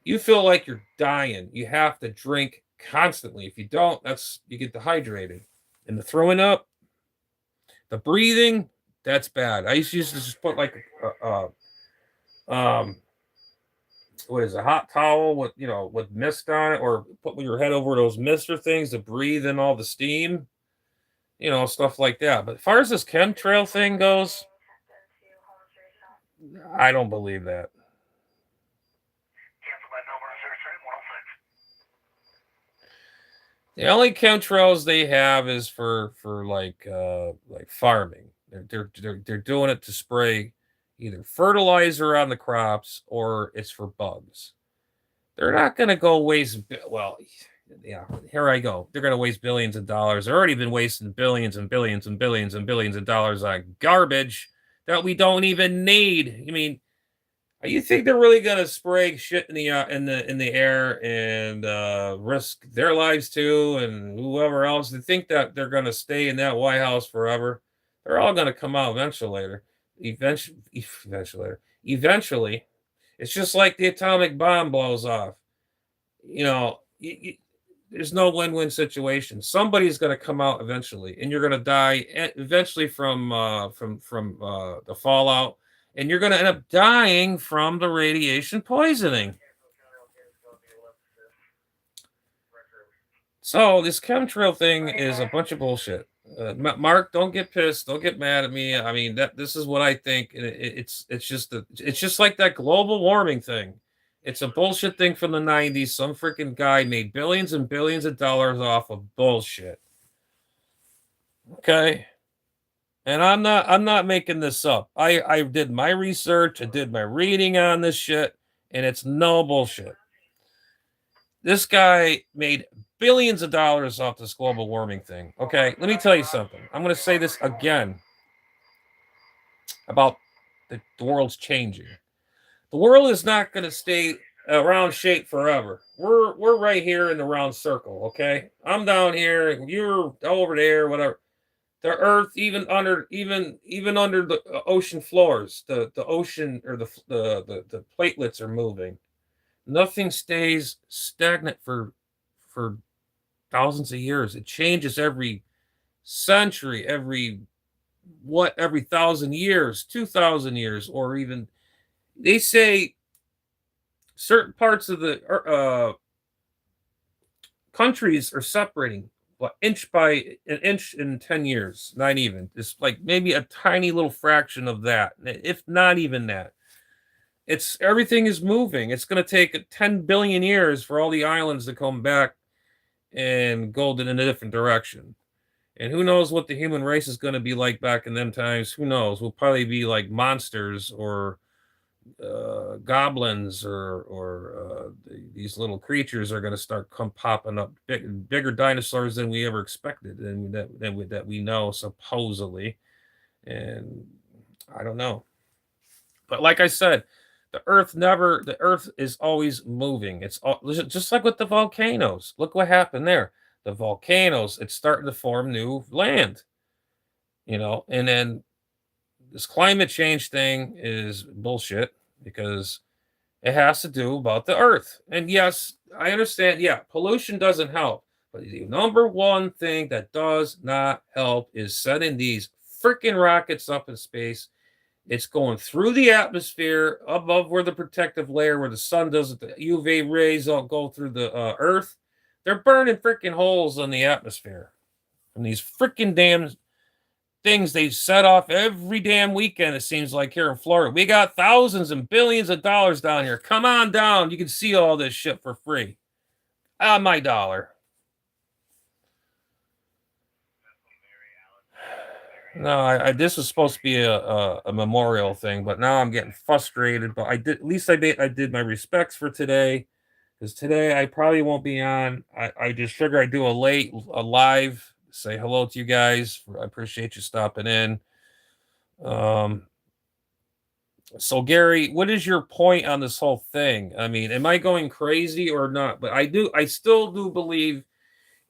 Speaker 1: You feel like you're dying. You have to drink constantly. If you don't, you get dehydrated. And the throwing up, the breathing, that's bad. I used to just put like what is a hot towel with mist on it, or put your head over those mister things to breathe in all the steam, stuff like that. But as far as this chemtrail thing goes, I don't believe that. The only chemtrails they have is for like farming. They're doing it to spray either fertilizer on the crops or it's for bugs. They're not going to go waste. Well, yeah, here I go. They're going to waste billions of dollars. They've already been wasting billions and billions and billions and billions of dollars on garbage that we don't even need. I mean, you think they're really gonna spray shit in the air and risk their lives too, and whoever else? They think that they're gonna stay in that White House forever? They're all gonna come out eventually. Eventually, it's just like the atomic bomb blows off. There's no win-win situation. Somebody's gonna come out eventually, and you're gonna die eventually from the fallout. And you're going to end up dying from the radiation poisoning. So this chemtrail thing is a bunch of bullshit. Mark, don't get pissed. Don't get mad at me. I mean, this is what I think. It's just like that global warming thing. It's a bullshit thing from the 90s. Some freaking guy made billions and billions of dollars off of bullshit. Okay. And I'm not making this up. I did my research, I did my reading on this shit, and it's no bullshit. This guy made billions of dollars off this global warming thing. Okay, let me tell you something. I'm going to say this again about the world's changing. The world is not going to stay a round shape forever. We're right here in the round circle. Okay, I'm down here, you're over there, whatever. The Earth, even under the ocean floors, the ocean or the platelets are moving. Nothing stays stagnant for thousands of years. It changes every century, every 1,000 years, 2,000 years, or even they say certain parts of the countries are separating. Inch by an inch in 10 years, not even. It's like maybe a tiny little fraction of that, if not even that. Everything is moving. It's going to take 10 billion years for all the islands to come back and go in a different direction. And who knows what the human race is going to be like back in them times? Who knows? We'll probably be like monsters or goblins or these little creatures are going to start popping up, bigger dinosaurs than we ever expected, and that we know supposedly. And I don't know, but like I said, the Earth is always moving. It's all just like with the volcanoes. Look what happened there. The volcanoes, it's starting to form new land, and then this climate change thing is bullshit because it has to do about the earth. And yes, I understand. Yeah, pollution doesn't help. But the number one thing that does not help is sending these freaking rockets up in space. It's going through the atmosphere above where the protective layer, where the sun doesn't, the UV rays don't go through the earth. They're burning freaking holes in the atmosphere. And these freaking damn things they set off every damn weekend, it seems like, here in Florida. We got thousands and billions of dollars down here. Come on down. You can see all this shit for free. My dollar. No, this was supposed to be a memorial thing, but now I'm getting frustrated. But at least I did my respects for today, because today I probably won't be on. I just figure I'd do a live, say hello to you guys. I appreciate you stopping in. So Gary, what is your point on this whole thing? I mean, am I going crazy or not? But I still do believe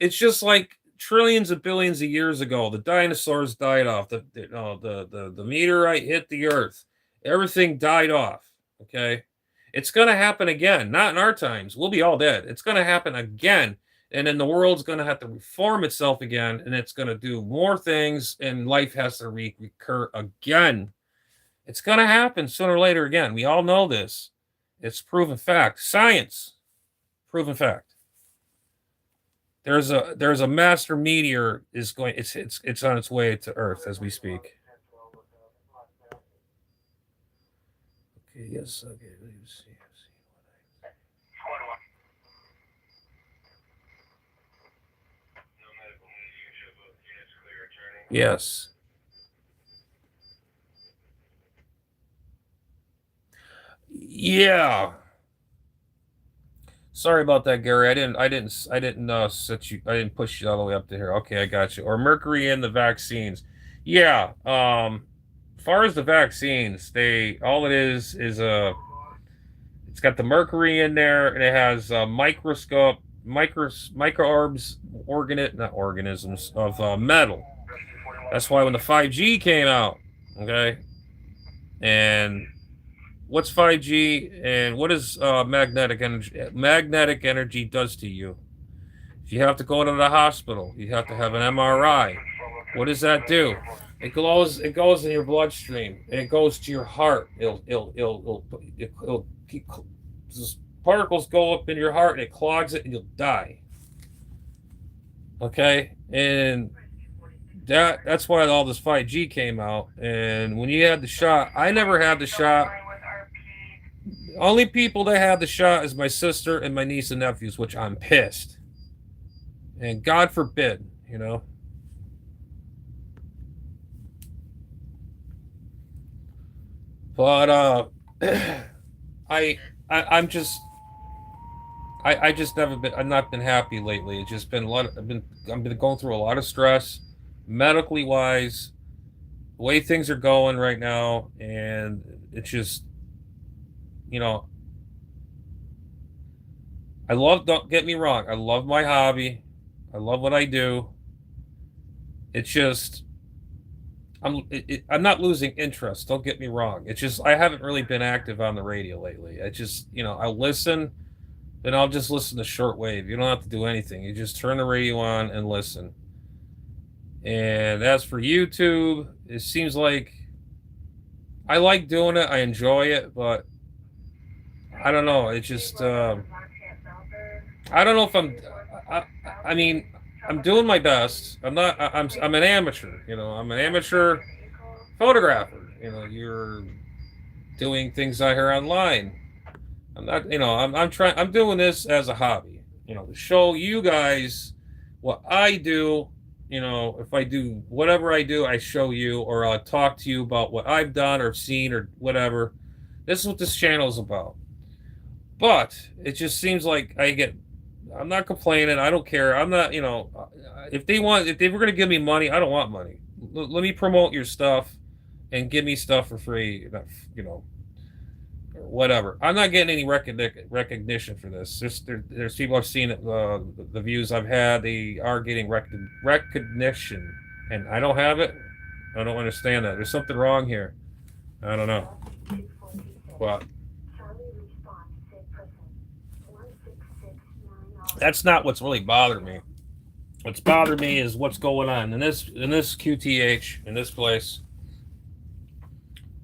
Speaker 1: it's just like trillions of billions of years ago. The dinosaurs died off. The meteorite hit the earth. Everything died off. Okay. It's gonna happen again. Not in our times. We'll be all dead. It's gonna happen again. And then the world's gonna have to reform itself again, and it's gonna do more things, and life has to recur again. It's going to happen sooner or later again. We all know this. It's proven fact. Science, proven fact. There's a master meteor is going. It's on its way to Earth as we speak. Okay. Yes. Okay. Let's see. Yes. Yeah. Sorry about that, Gary. I didn't set you. I didn't push you all the way up to here. Okay, I got you. Or mercury in the vaccines. Yeah. As far as the vaccines, all it is it's got the mercury in there, and it has microbes, not organisms of metal. That's why when the 5G came out, okay, and what's 5G and what does magnetic energy does to you? If you have to go to the hospital, you have to have an MRI. What does that do? It goes in your bloodstream, and it goes to your heart. Particles go up in your heart, and it clogs it, and you'll die. Okay, and that's why all this 5G came out. And when you had the shot, I never had the shot. Only people that had the shot is my sister and my niece and nephews, which I'm pissed. And God forbid, But I'm just I've not been happy lately. It's just been a lot. I've been going through a lot of stress, medically wise, the way things are going right now, and it's just, you know, don't get me wrong, I love my hobby. I love what I do. It's just I'm not losing interest. Don't get me wrong. It's just I haven't really been active on the radio lately. I just, I'll listen, then I'll just listen to shortwave. You don't have to do anything. You just turn the radio on and listen. And as for YouTube, it seems like I like doing it. I enjoy it, but I don't know. It just I don't know if I mean, I'm doing my best. I'm an amateur. I'm an amateur photographer. You're doing things out here online. I'm not. I'm trying. I'm doing this as a hobby. To show you guys what I do. If I do whatever I do, I show you, or I'll talk to you about what I've done or seen or whatever. This is what this channel is about. But it just seems like I'm not complaining. I don't care. I'm not, if they were going to give me money, I don't want money. Let me promote your stuff and give me stuff for free, you know, whatever. I'm not getting any recognition for this. There's people I've seen, the views I've had, they are getting recognition, and I don't have it. I don't understand that. There's something wrong here. I don't know. But that's not what's really bothered me. What's bothered me is what's going on in this QTH in this place.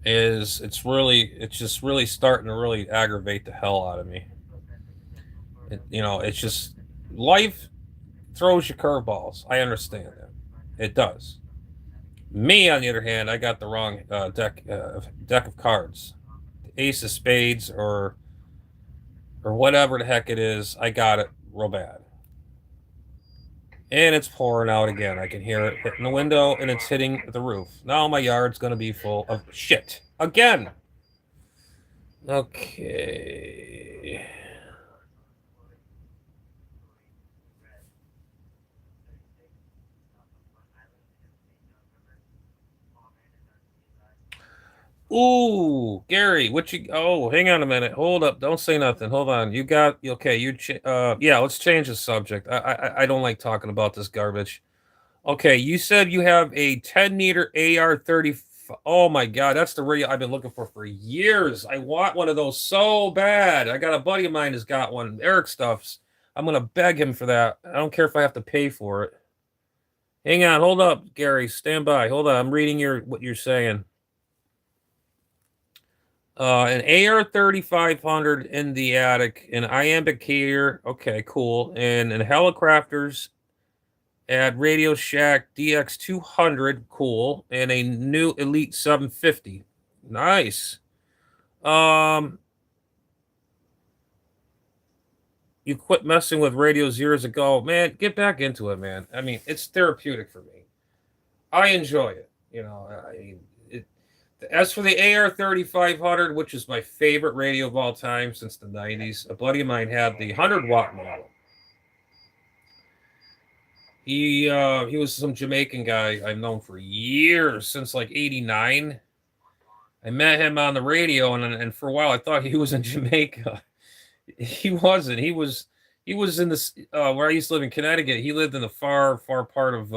Speaker 1: It's just really starting to really aggravate the hell out of me. It's just life throws you curveballs. I understand that. It does. Me, on the other hand, I got the wrong deck of cards. The Ace of Spades or whatever the heck it is. I got it real bad. And it's pouring out again. I can hear it hitting the window, and it's hitting the roof. Now my yard's going to be full of shit. Again. Okay. Ooh, Gary, hang on a minute. Hold up. Don't say nothing. Hold on. Yeah, let's change the subject. I don't like talking about this garbage. Okay, you said you have a 10-meter AR-30. Oh my God, that's the radio I've been looking for years. I want one of those so bad. I got a buddy of mine who's got one. Eric Stuffs. I'm gonna beg him for that. I don't care if I have to pay for it. Hang on, hold up, Gary. Stand by. Hold on. I'm reading what you're saying. An AR-3500 in the attic, an iambic carrier. Okay, cool. And helicopters at Radio Shack DX200, cool, and a new Elite 750. Nice. You quit messing with radios years ago. Man, get back into it, man. I mean, it's therapeutic for me. I enjoy it. As for the AR-3500, which is my favorite radio of all time since the 90s, a buddy of mine had the 100-watt model. He was some Jamaican guy I've known for years, since like '89. I met him on the radio, and for a while I thought he was in Jamaica. He wasn't. He was in this where I used to live in Connecticut. He lived in the far part of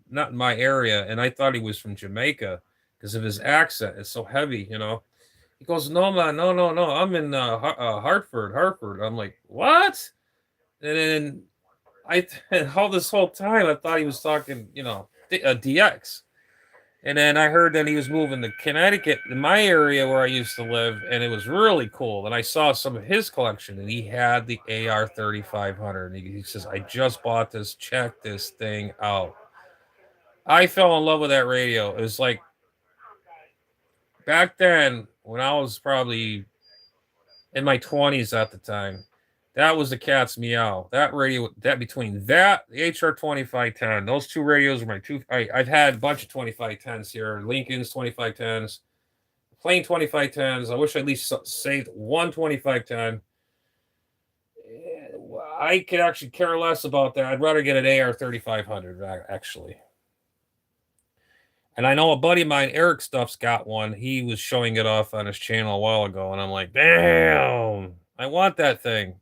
Speaker 1: not in my area, and I thought he was from Jamaica because of his accent. It's so heavy, He goes, "No, man, no. I'm in Hartford. I'm like, what? And then all this whole time I thought he was talking, DX. And then I heard that he was moving to Connecticut, in my area where I used to live, and it was really cool. And I saw some of his collection, and he had the AR-3500. And he says, "I just bought this. Check this thing out." I fell in love with that radio. It was like back then, when I was probably in my 20s at the time. That was the cat's meow. That radio, between that, the HR-2510, those two radios are my two. I've had a bunch of 2510s here. Lincoln's 2510s, plain 2510s. I wish I at least saved one 2510. I could actually care less about that. I'd rather get an AR-3500, actually. And I know a buddy of mine, Eric Stuff's got one. He was showing it off on his channel a while ago, and I'm like, damn, I want that thing.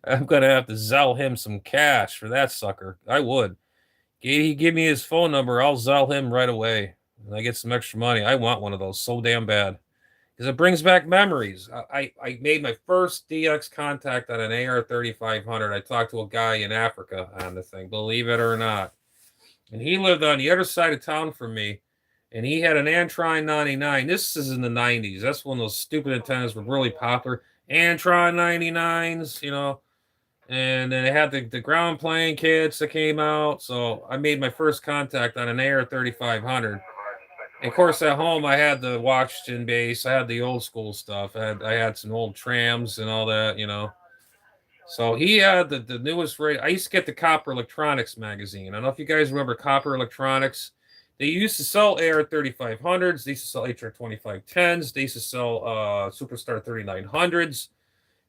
Speaker 1: I'm gonna have to sell him some cash for that sucker. I would. He give me his phone number. I'll sell him right away. And I get some extra money. I want one of those so damn bad because it brings back memories. I made my first DX contact on an AR-3500. I talked to a guy in Africa on the thing, believe it or not, and he lived on the other side of town from me. And he had an Antron 99. This is in the 90s. That's when those stupid antennas were really popular. Antron 99s, and then they had the ground plane kits that came out. So I made my first contact on an AR-3500. And of course, at home, I had the Washington base. I had the old school stuff. I had some old trams and all that, So he had the newest radio. I used to get the Copper Electronics magazine. I don't know if you guys remember Copper Electronics. They used to sell AR-3500s. They used to sell HR-2510s. They used to sell Superstar 3900s.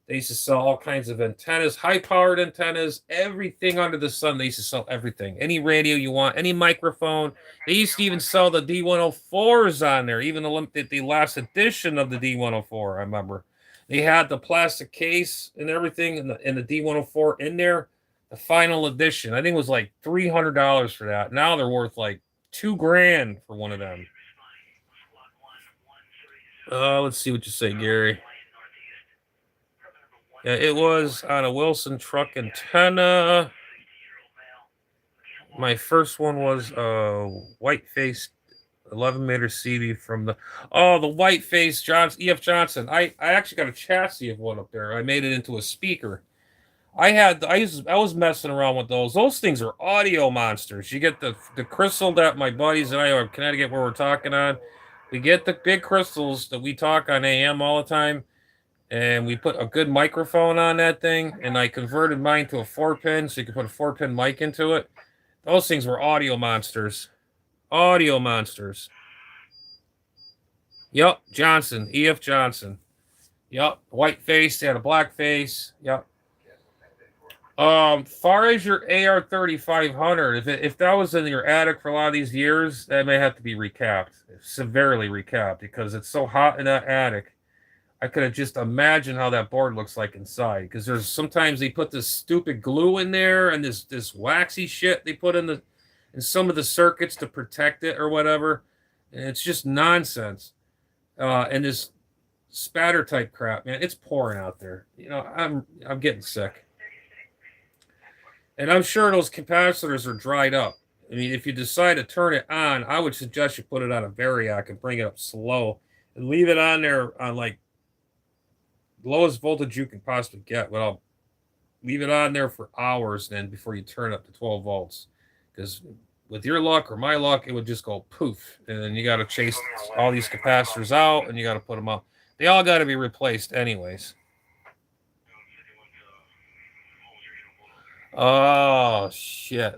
Speaker 1: They used to sell all kinds of antennas, high-powered antennas, everything under the sun. They used to sell everything. Any radio you want, any microphone. They used to even sell the D104s on there, even the last edition of the D104, I remember. They had the plastic case and everything in the D104 in there. The final edition. I think it was like $300 for that. Now they're worth like $2,000 for one of them. Let's see what you say, Gary. Yeah, it was on a Wilson truck antenna. My first one was white-faced 11-meter CV from the white-faced Johnson E.F. Johnson. I actually got a chassis of one up there. I made it into a speaker. I was messing around with those. Those things are audio monsters. You get the crystal that my buddies and I are in Connecticut where we're talking on. We get the big crystals that we talk on AM all the time, and we put a good microphone on that thing, and I converted mine to a 4-pin so you can put a 4-pin mic into it. Those things were audio monsters. Audio monsters. Yep, Johnson, E.F. Johnson. Yep, white face, they had a black face. Yep. Far as your AR-3500, if that was in your attic for a lot of these years, that may have to be recapped, severely recapped, because it's so hot in that attic. I could have just imagined how that board looks like inside, because there's sometimes they put this stupid glue in there and this waxy shit they put in some of the circuits to protect it or whatever, and it's just nonsense. And this spatter type crap, man, it's pouring out there. You know, I'm getting sick. And I'm sure those capacitors are dried up. I mean, if you decide to turn it on, I would suggest you put it on a variac and bring it up slow and leave it on there on like lowest voltage you can possibly get. Well, leave it on there for hours then before you turn up to 12 volts. Because with your luck or my luck, it would just go poof. And then you got to chase all these capacitors out and you got to put them up. They all got to be replaced anyways. Oh, shit.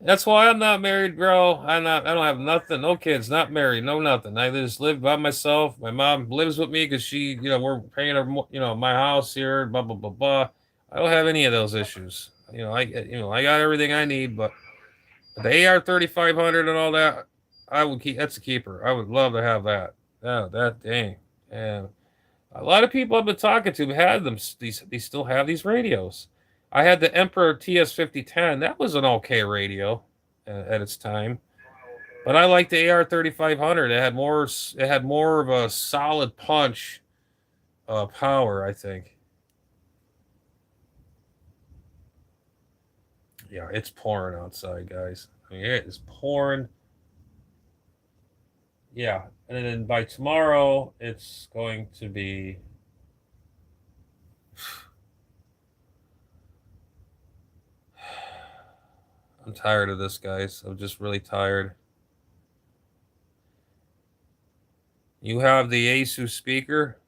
Speaker 1: That's why I'm not married, bro. I don't have nothing, no kids, not married, no nothing. I just live by myself. My mom lives with me because she, we're paying her, my house here, blah, blah, blah, blah. I don't have any of those issues. I got everything I need, but the AR-3500 and all that, I would keep. That's a keeper. I would love to have that. Yeah, that dang. And a lot of people I've been talking to had them. They still have these radios. I had the Emperor TS-5010. That was an okay radio at its time, but I liked the AR-3500. It had more. It had more of a solid punch, power. I think. Yeah, it's pouring outside, guys. I mean, it is pouring. Yeah, and then by tomorrow, it's going to be. I'm tired of this, guys. I'm just really tired. You have the Asus speaker.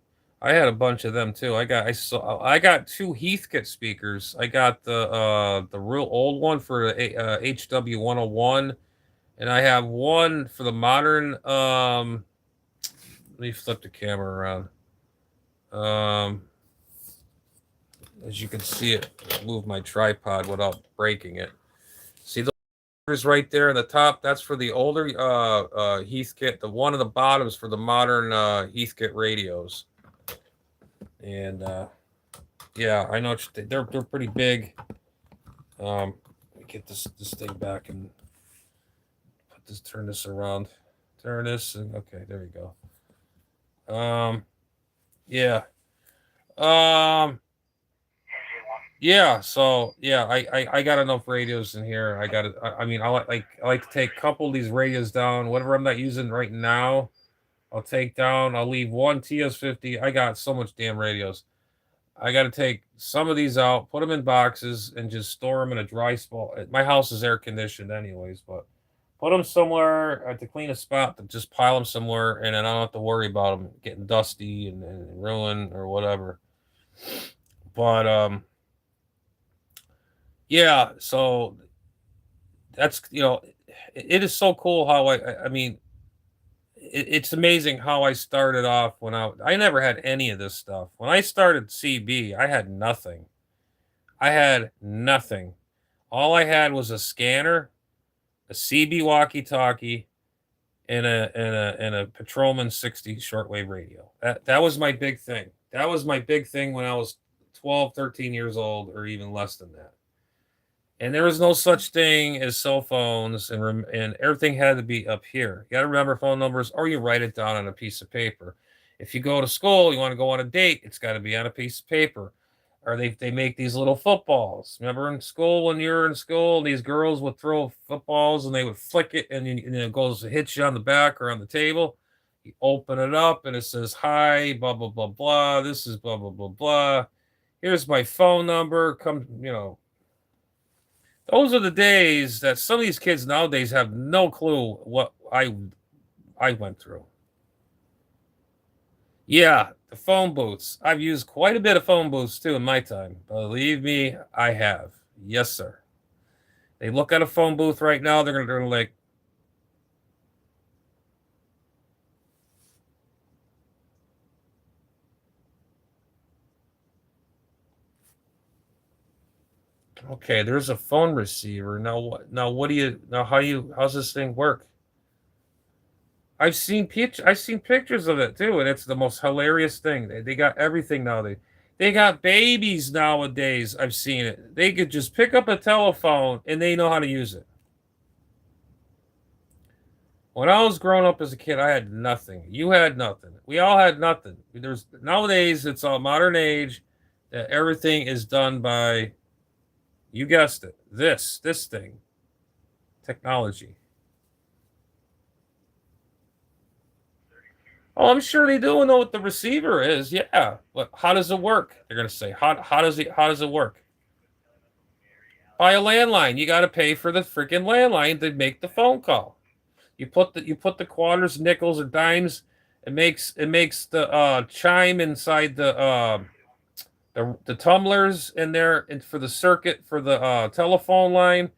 Speaker 1: I had a bunch of them too. I got two Heathkit speakers. I got the real old one for the HW101, and I have one for the modern. Let me flip the camera around. As you can see it, move my tripod without breaking it. See the is right there in the top. That's for the older Heathkit. The one at the bottom is for the modern Heathkit radios. And yeah, I know they're pretty big. Let me get this thing back and turn this around. Turn this and okay, there we go. Yeah. Yeah, so yeah, I got enough radios in here. I mean, I like to take a couple of these radios down. Whatever I'm not using right now, I'll take down. I'll leave one TS-50. I got so much damn radios. I got to take some of these out, put them in boxes, and just store them in a dry spot. My house is air conditioned, anyways, but put them somewhere at the cleanest spot. To just pile them somewhere, and then I don't have to worry about them getting dusty and ruined or whatever. But yeah, so that's, it is so cool how I mean, it's amazing how I started off when I never had any of this stuff. When I started CB, I had nothing. I had nothing. All I had was a scanner, a CB walkie-talkie, and a Patrolman 60 shortwave radio. That was my big thing. That was my big thing when I was 12, 13 years old, or even less than that. And there was no such thing as cell phones, and everything had to be up here. You got to remember phone numbers, or you write it down on a piece of paper. If you go to school, you want to go on a date, it's got to be on a piece of paper. Or they make these little footballs. Remember in school, when you were in school, these girls would throw footballs and they would flick it, and it goes to hit you on the back or on the table. You open it up and it says, "Hi, blah blah blah blah. This is blah blah blah blah. Here's my phone number. Come, those are the days that some of these kids nowadays have no clue what I went through. Yeah, the phone booths. I've used quite a bit of phone booths too in my time. Believe me, I have. Yes, sir. They look at a phone booth right now, they're gonna like, okay, there's a phone receiver. What do you now how's this thing work? I've seen pictures of it too, and it's the most hilarious thing. They got everything now. They got babies nowadays. I've seen it. They could just pick up a telephone and they know how to use it. When I was growing up as a kid, I had nothing. You had nothing. We all had nothing. There's nowadays it's all modern age that everything is done by, you guessed it, this thing, technology. Oh, I'm sure they do know what the receiver is. Yeah, but how does it work? They're gonna say, how does it work? By a landline. You got to pay for the freaking landline to make the phone call. You put the quarters, nickels, or dimes. It makes the chime inside the tumblers in there, and for the circuit for the telephone line.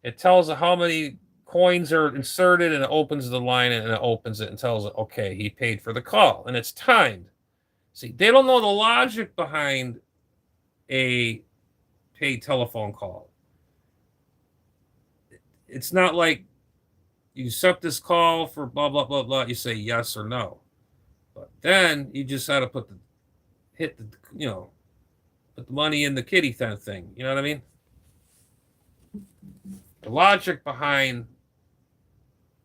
Speaker 1: It tells it how many coins are inserted, and it opens the line, and it opens it and tells it, okay, he paid for the call, and it's timed. See, they don't know the logic behind a paid telephone call. It's not like you accept this call for blah blah blah blah. You say yes or no, but then you just had to hit the put the money in the kitty thing. You know what I mean? The logic behind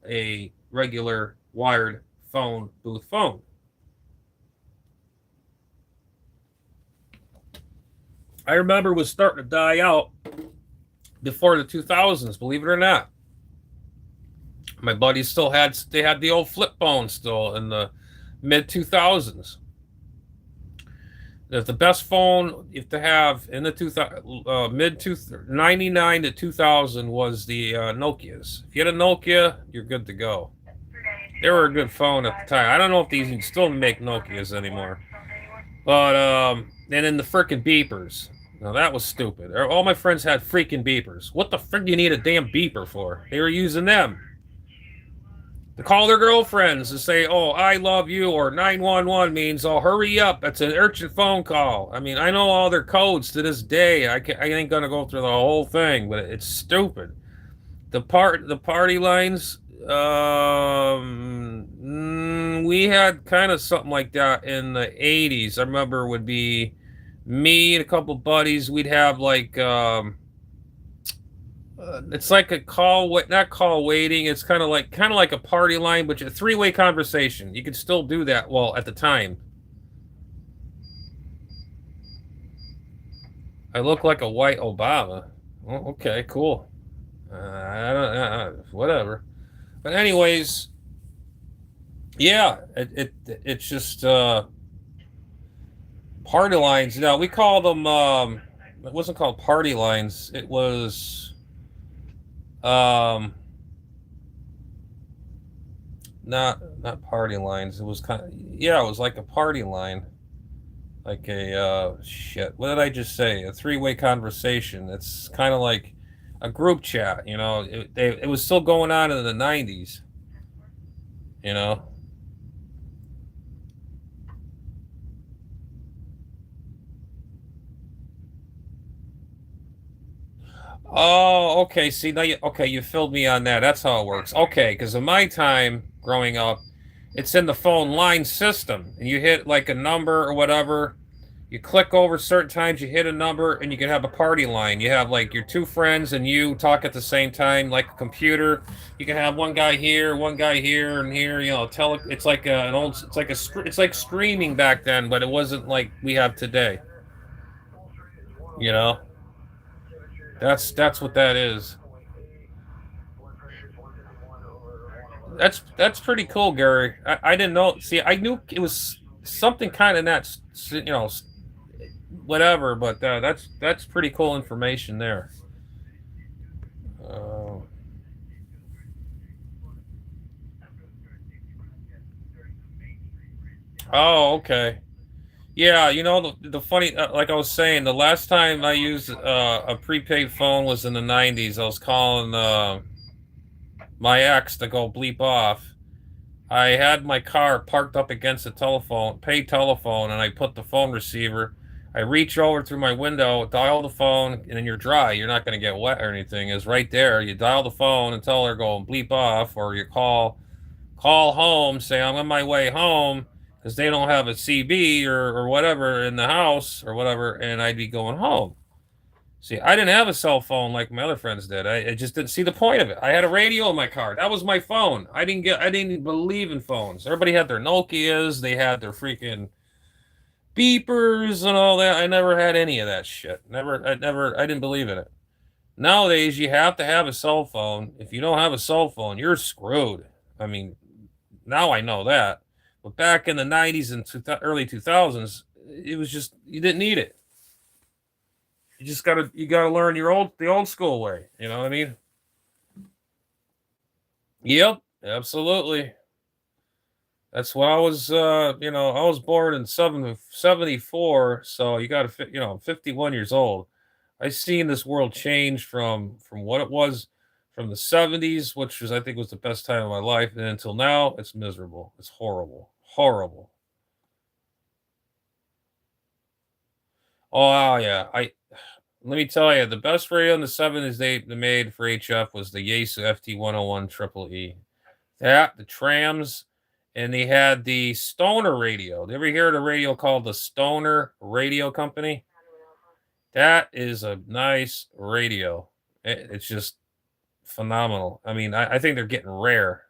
Speaker 1: a regular wired phone, booth phone. I remember was starting to die out before the 2000s, believe it or not. My buddies they had the old flip phone still in the mid 2000s. The best phone if to have in the mid 99 to 2000 was the Nokias. If you had a Nokia, you're good to go. They were a good phone at the time. I don't know if these still make Nokias anymore, but and then the freaking beepers. Now that was stupid. All my friends had freaking beepers. What the frick do you need a damn beeper for? They were using them to call their girlfriends and say, "Oh, I love you," or 911 means, "Oh, hurry up, it's an urgent phone call." I mean, I know all their codes to this day. I ain't gonna go through the whole thing, but it's stupid. The party lines. We had kind of something like that in the 80s. I remember it would be me and a couple buddies. We'd have like it's like a not call waiting. It's kind of like a party line, but a three-way conversation. You could still do that. Well, at the time, I look like a white Obama. Oh, okay, cool. I don't whatever. But anyways, yeah, it's just party lines. Now we call them. It wasn't called party lines. It was not party lines. It was kind of, yeah. It was like a party line, like a shit. What did I just say? A three-way conversation. It's kind of like a group chat. You know, it was still going on in the 90s. You know. Oh, okay. See, now you filled me on that. That's how it works. Okay, because in my time growing up, it's in the phone line system, and you hit like a number or whatever. You click over certain times, you hit a number, and you can have a party line. You have like your two friends and you talk at the same time, like a computer. You can have one guy here, and here. You know, It's like an old. It's like streaming back then, but it wasn't like we have today. You know, that's what that is. That's pretty cool, Gary. I didn't know. See, I knew it was something kind of not, whatever. But that's pretty cool information there. Uh, oh, okay. Yeah, the funny, like I was saying, the last time I used a prepaid phone was in the 90s. I was calling my ex to go bleep off. I had my car parked up against the paid telephone, and I put the phone receiver. I reach over through my window, dial the phone, and then you're dry. You're not going to get wet or anything. It's right there. You dial the phone and tell her go bleep off, or you call home, say I'm on my way home because they don't have a CB or whatever in the house or whatever, and I'd be going home. See, I didn't have a cell phone like my other friends did. I just didn't see the point of it. I had a radio in my car. That was my phone. I didn't believe in phones. Everybody had their Nokias, they had their freaking beepers and all that. I never had any of that shit. I didn't believe in it. Nowadays, you have to have a cell phone. If you don't have a cell phone, you're screwed. I mean, now I know that. But back in the 90s and early 2000s, it was just, you didn't need it. You gotta learn the old school way. You know what I mean? Yep, absolutely. That's what I was. I was born in 74, so you got to, 51 years old. I seen this world change from what it was from the 70s, which was I think was the best time of my life, and until now, it's miserable. It's horrible, horrible. Oh yeah, I let me tell you, the best radio in the 70s they made for HF was the Yaesu FT 101 Triple E. That, the trams, and they had the Stoner radio. Did you ever hear of a radio called the Stoner Radio Company? That is a nice radio. It's just phenomenal. I mean, I think they're getting rare.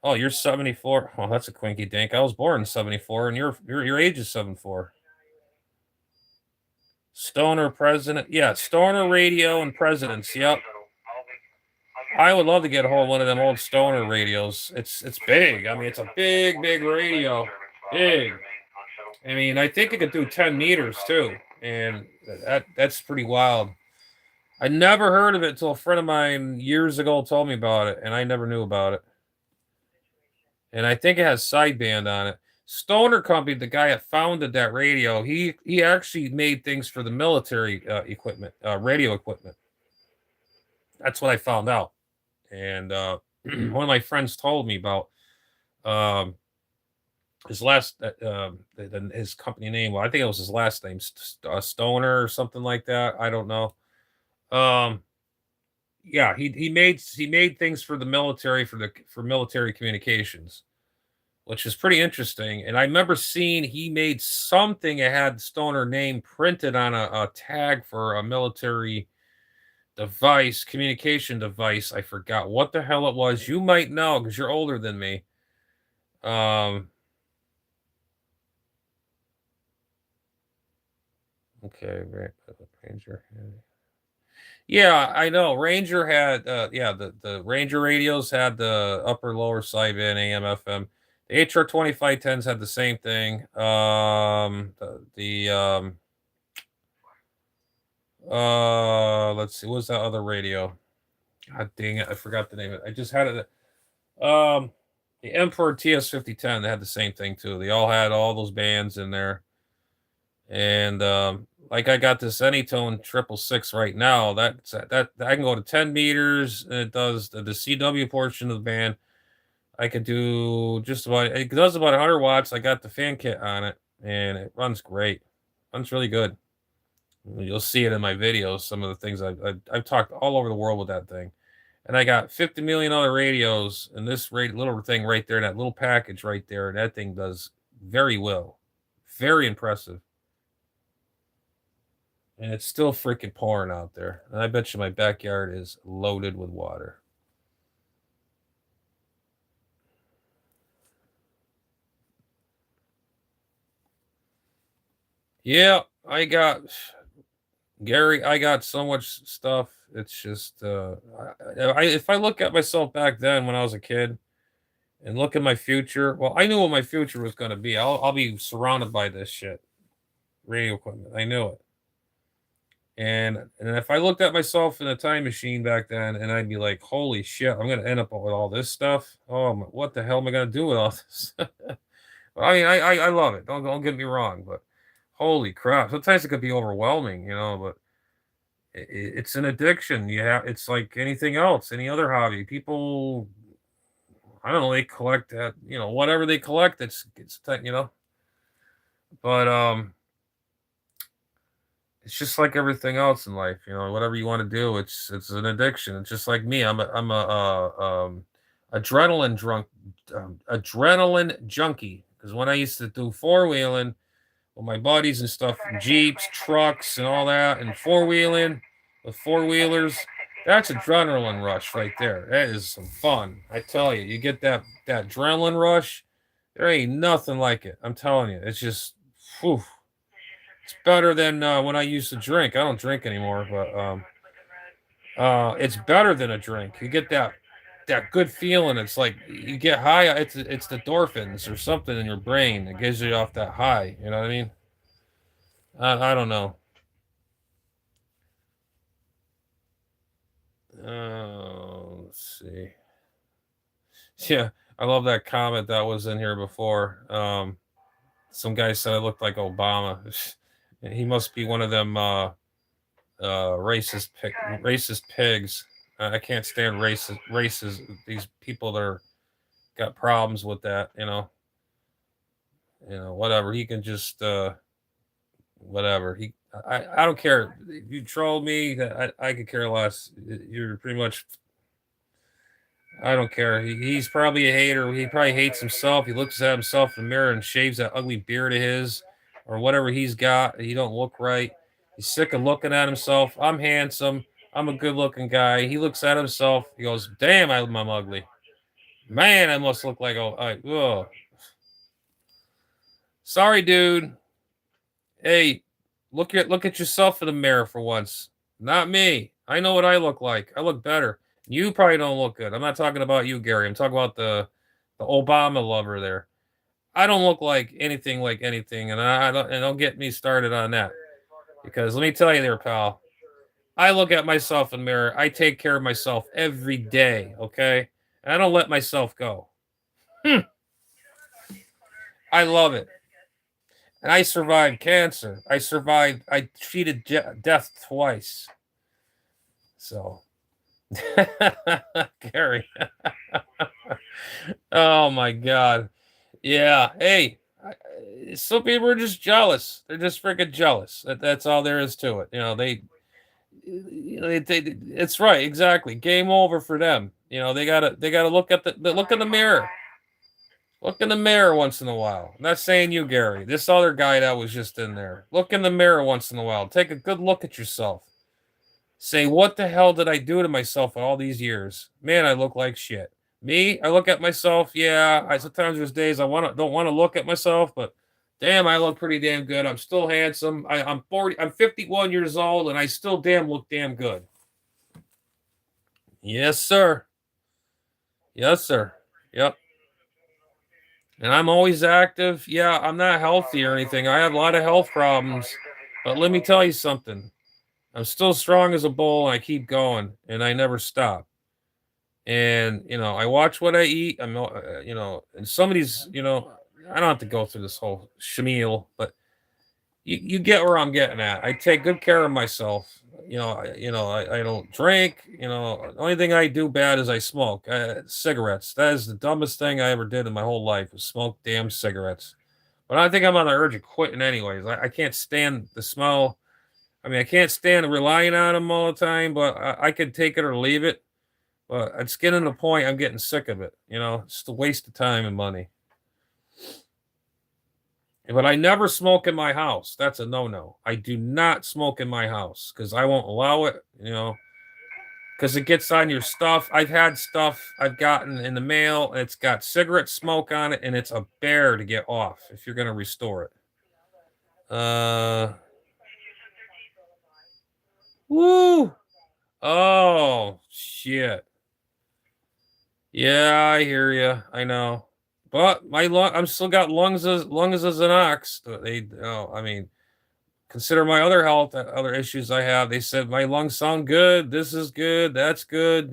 Speaker 1: Oh, you're 74. Oh, that's a quinky dink. I was born in 74, and your age is 74. Stoner President. Yeah, Stoner Radio and Presidents. Yep. I would love to get a hold of one of them old Stoner radios. It's big. I mean, it's a big, big radio. Big. I mean, I think it could do 10 meters too. And that's pretty wild. I never heard of it until a friend of mine years ago told me about it, and I never knew about it. And I think it has sideband on it. Stoner Company, the guy that founded that radio, he actually made things for the military equipment, radio equipment. That's what I found out. And one of my friends told me about um, his his company name. Well, I think it was his last name, Stoner or something like that. I don't know. Um, yeah, he made things for the military for military communications, which is pretty interesting. And I remember seeing he made something that had Stoner name printed on a tag for a military device, communication device. I forgot what the hell it was. You might know because you're older than me. Um, okay, Ranger. Yeah, I know. Ranger had, yeah, the Ranger radios had the upper lower sideband AM FM. The HR 2510s had the same thing. Let's see, what was that other radio? God dang it, I forgot the name of it. I just had it. The Emperor TS 5010, they had the same thing too. They all had all those bands in there. And like I got this Anytone 666 right now. That I can go to 10 meters, and it does the CW portion of the band. I could do just about it does about 100 watts. I got the fan kit on it, and it runs great. Runs really good. You'll see it in my videos. Some of the things I've talked all over the world with that thing, and I got 50 million other radios, and this little thing right there, that little package right there, and that thing does very well, very impressive. And it's still freaking pouring out there, and I bet you my backyard is loaded with water. Yeah, I got Gary. I got so much stuff. It's just, if I look at myself back then when I was a kid and look at my future, well, I knew what my future was going to be. I'll be surrounded by this shit, radio equipment. I knew it. And if I looked at myself in a time machine back then, and I'd be like, "Holy shit, I'm going to end up with all this stuff. Oh, what the hell am I going to do with all this?" I mean, I love it. Don't get me wrong, but holy crap, sometimes it could be overwhelming, but it's an addiction. It's like anything else, any other hobby. People, I don't know, they collect that, whatever they collect. But it's just like everything else in life. Whatever you want to do, it's an addiction. It's just like me. I'm a adrenaline junkie. Because when I used to do four wheeling with my buddies and stuff, and Jeeps, trucks, and all that, and four wheeling with four wheelers. That's adrenaline rush right there. That is some fun. I tell you, you get that adrenaline rush. There ain't nothing like it. I'm telling you, it's just, whew, it's better than when I used to drink. I don't drink anymore, but it's better than a drink. You get that good feeling. It's like you get high. It's the endorphins or something in your brain that gives you off that high. You know what I mean? I don't know. Let's see. Yeah, I love that comment that was in here before. Some guy said I looked like Obama. He must be one of them racist pigs. I can't stand races. These people that got problems with that. Whatever. He can just whatever. I don't care. You troll me. I could care less. You're pretty much. I don't care. He's probably a hater. He probably hates himself. He looks at himself in the mirror and shaves that ugly beard of his, or whatever he's got. He don't look right. He's sick of looking at himself. I'm handsome. I'm a good-looking guy. He looks at himself. He goes, "Damn, I'm ugly. Man, I must look like oh. Sorry, dude. Hey, look at yourself in the mirror for once. Not me. I know what I look like. I look better. You probably don't look good. I'm not talking about you, Gary. I'm talking about the Obama lover there. I don't look like anything, and don't get me started on that. Because let me tell you there, pal. I look at myself in the mirror. I take care of myself every day, okay? And I don't let myself go. I love it. And I survived cancer. I treated death twice. So, Gary. Oh my God. Yeah. Hey, some people are just jealous. They're just freaking jealous. That's all there is to it. It's right. Exactly. Game over for them. They gotta look in the mirror. Look in the mirror once in a while. I'm not saying you, Gary. This other guy that was just in there. Look in the mirror once in a while. Take a good look at yourself. Say, what the hell did I do to myself all these years? Man, I look like shit. Me, I look at myself. Yeah, I sometimes there's days don't want to look at myself, but damn, I look pretty damn good. I'm still handsome. I'm 40. I'm 51 years old, and I still look damn good. Yes, sir. Yes, sir. Yep. And I'm always active. Yeah, I'm not healthy or anything. I have a lot of health problems, but let me tell you something. I'm still strong as a bull, and I keep going, and I never stop. And I watch what I eat. And some of these, I don't have to go through this whole schmeal, but you get where I'm getting at. I take good care of myself. I don't drink. The only thing I do bad is I smoke cigarettes. That is the dumbest thing I ever did in my whole life, is smoke damn cigarettes. But I think I'm on the urge of quitting anyways. I can't stand the smell. I mean, I can't stand relying on them all the time, but I could take it or leave it. But it's getting to the point I'm getting sick of it. It's just a waste of time and money. But I never smoke in my house. That's a no-no. I do not smoke in my house because I won't allow it, because it gets on your stuff. I've had stuff I've gotten in the mail. It's got cigarette smoke on it, and it's a bear to get off if you're going to restore it. Woo! Oh, shit. Yeah, I hear you. I know. But I'm still got lungs as an ox. I mean, consider my other health, other issues I have. They said my lungs sound good. This is good. That's good.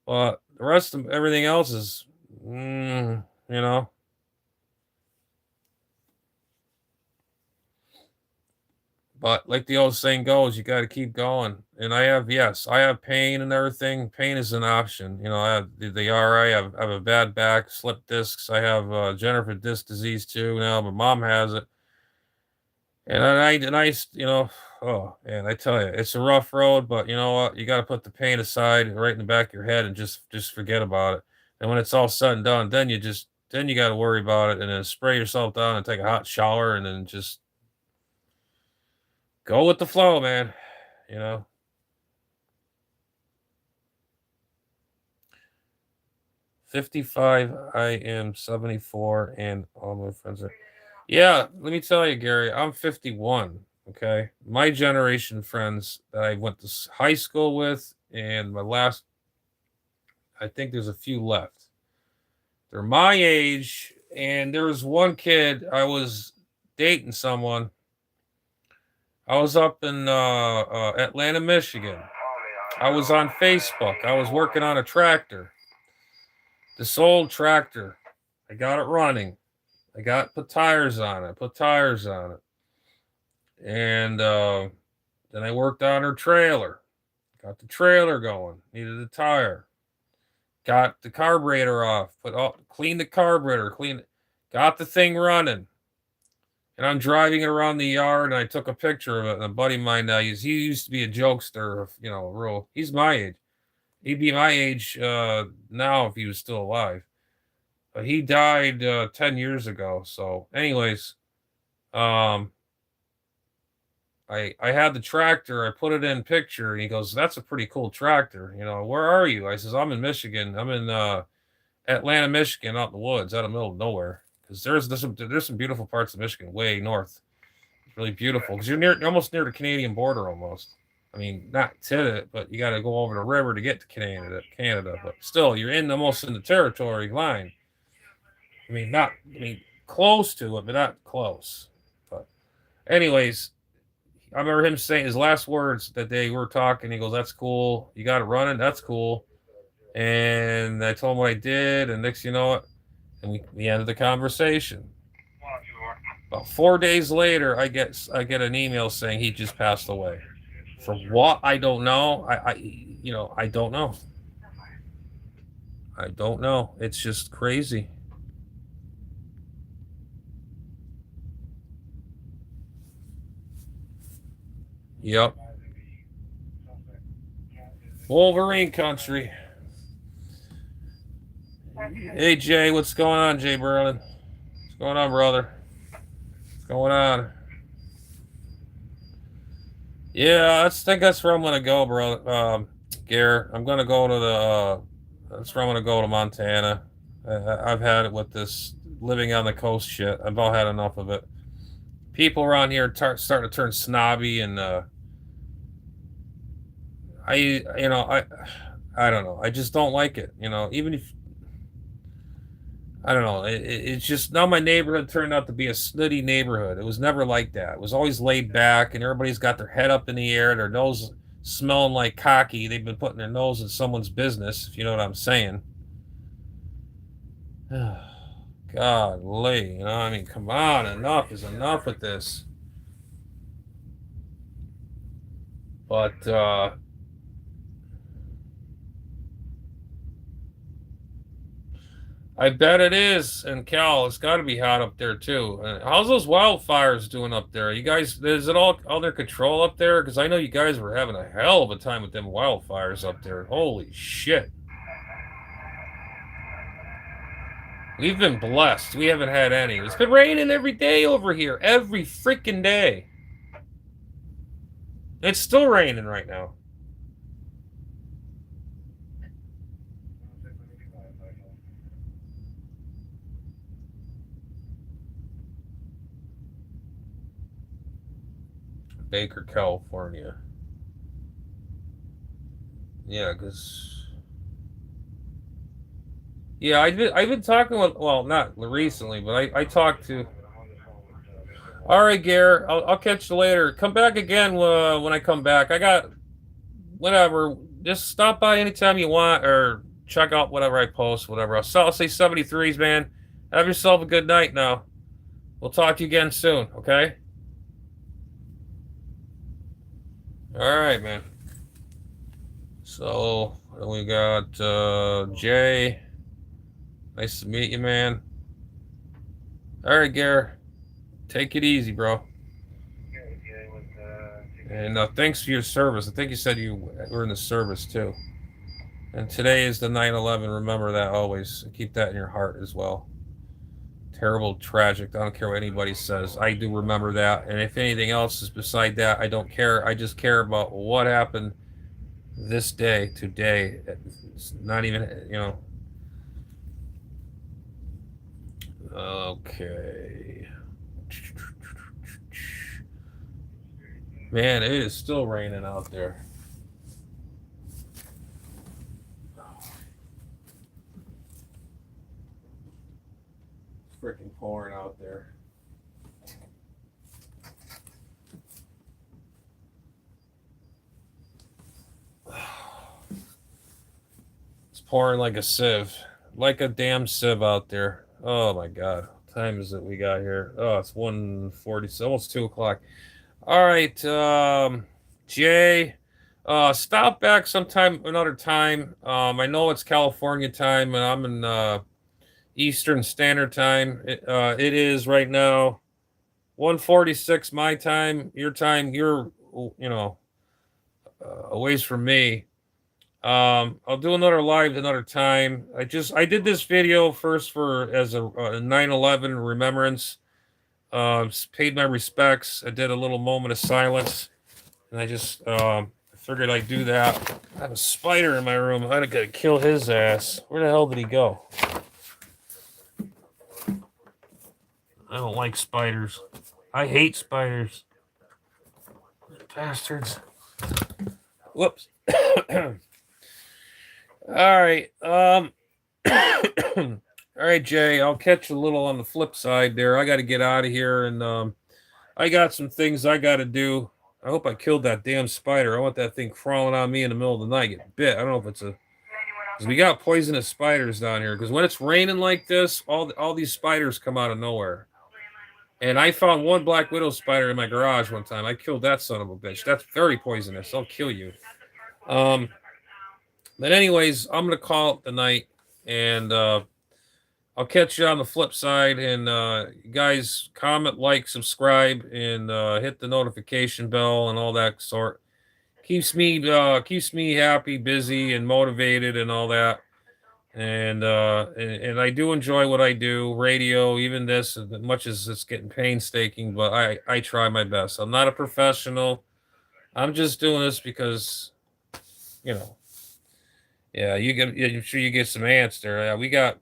Speaker 1: But the rest of everything else is, you know. But like the old saying goes, you got to keep going. And yes, I have pain and everything. Pain is an option. I have the RA. I have a bad back, slip discs. I have Jennifer disc disease too now. My mom has it. Oh man, I tell you, it's a rough road. But you know what? You got to put the pain aside, right in the back of your head, and just forget about it. And when it's all said and done, then you got to worry about it, and then spray yourself down and take a hot shower, and then just go with the flow, man. You know. 55, I am 74, and all my friends are. Yeah, let me tell you, Gary, I'm 51. Okay. My generation friends that I went to high school with, and I think there's a few left. They're my age, and there was one kid, I was dating someone. I was up in Atlanta, Michigan. I was on Facebook. I was working on a tractor. This old tractor. I got it running. Put tires on it. And then I worked on her trailer. Got the trailer going. Needed a tire. Got the carburetor off. Cleaned the carburetor. Got the thing running. And I'm driving it around the yard, and I took a picture of it. And a buddy of mine now, he used to be a jokester, he's my age. He'd be my age now if he was still alive. But he died 10 years ago. So, anyways, I had the tractor. I put it in picture, and he goes, "That's a pretty cool tractor. Where are you?" I says, "I'm in Michigan. I'm in Atlanta, Michigan, out in the woods, out in the middle of nowhere. Because there's some beautiful parts of Michigan way north. It's really beautiful because you're almost near the Canadian border almost. I mean, not to it, but you got to go over the river to get to Canada. But still, you're almost in the territory line. Close to it, but not close. But, anyways, I remember him saying his last words that day we were talking. He goes, "That's cool. You got it running. That's cool." And I told him what I did, and next you know it, and we ended the conversation. About 4 days later, I get an email saying he just passed away. For what? I don't know. I don't know. I don't know. It's just crazy. Yep. Wolverine country. Hey Jay, what's going on, Jay Berlin? What's going on, brother? What's going on? Yeah, I think that's where I'm gonna go, bro. Garrett, I'm gonna go to that's where I'm gonna go to Montana. I've had it with this living on the coast shit. I've all had enough of it. People around here starting to turn snobby, and I don't know. I just don't like it. Even if I don't know, it's just now my neighborhood turned out to be a snooty neighborhood. It was never like that. It was always laid back, and everybody's got their head up in the air, their nose smelling like cocky. They've been putting their nose in someone's business, if you know what I'm saying. Golly, come on, enough is enough with this. But I bet it is. And Cal, it's got to be hot up there too. How's those wildfires doing up there? You guys, is it all under control up there? Because I know you guys were having a hell of a time with them wildfires up there. Holy shit. We've been blessed. We haven't had any. It's been raining every day over here. Every freaking day. It's still raining right now. Baker, California. Yeah, because yeah, I've been talking with, well, not recently, but I talked to. All right, Gare, I'll catch you later. Come back again when I come back. I got whatever. Just stop by anytime you want, or check out whatever I post, whatever. I'll say 73s, man. Have yourself a good night now. We'll talk to you again soon, okay? All right, man. So we got Jay. Nice to meet you, man. All right, Gare. Take it easy, bro. And thanks for your service. I think you said you were in the service too. And today is the 9/11. Remember that always. Keep that in your heart as well. Terrible, tragic. I don't care what anybody says. I do remember that. And if anything else is beside that, I don't care. I just care about what happened this day, today. It's not even, Okay. Man, it is still raining out there. It's freaking pouring out there. It's pouring like a sieve. Like a damn sieve out there. Oh my God. What time is it we got here? Oh, it's 1:40. It's almost 2 o'clock. All right, Jay, stop back sometime, another time. I know it's California time, and I'm in Eastern Standard Time. It is right now 1:46 my time. Your time, you're, a ways from me. I'll do another live another time. I did this video first for as a 9/11 remembrance. Paid my respects. I did a little moment of silence, and I just figured I'd do that. I have a spider in my room. I gotta kill his ass. Where the hell did he go? I don't like spiders. I hate spiders. Bastards. Whoops. All right. All right, Jay. I'll catch you a little on the flip side there. I got to get out of here, and I got some things I got to do. I hope I killed that damn spider. I want that thing crawling on me in the middle of the night, get bit. I don't know if it's a, because we got poisonous spiders down here. Because when it's raining like this, all these spiders come out of nowhere. And I found one black widow spider in my garage one time. I killed that son of a bitch. That's very poisonous. I'll kill you. But anyways, I'm gonna call it the night, and I'll catch you on the flip side. And you guys comment, like, subscribe, and hit the notification bell and all that sort. Keeps me happy, busy, and motivated, and all that. And I do enjoy what I do, radio, even this, as much as it's getting painstaking. But I try my best. I'm not a professional. I'm just doing this because, you know. Yeah, I'm sure you get some ants there. Yeah, we got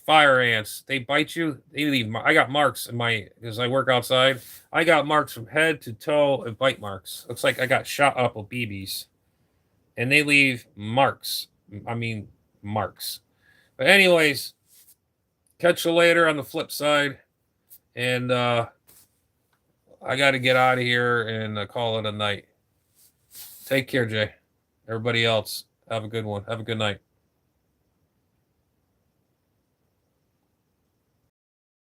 Speaker 1: fire ants. They bite you. They leave. I got marks in my, because I work outside. I got marks from head to toe and bite marks. Looks like I got shot up with BBs, and they leave marks. I mean, marks. But anyways, catch you later on the flip side, and I got to get out of here and call it a night. Take care, Jay. Everybody else, have a good one. Have a good night.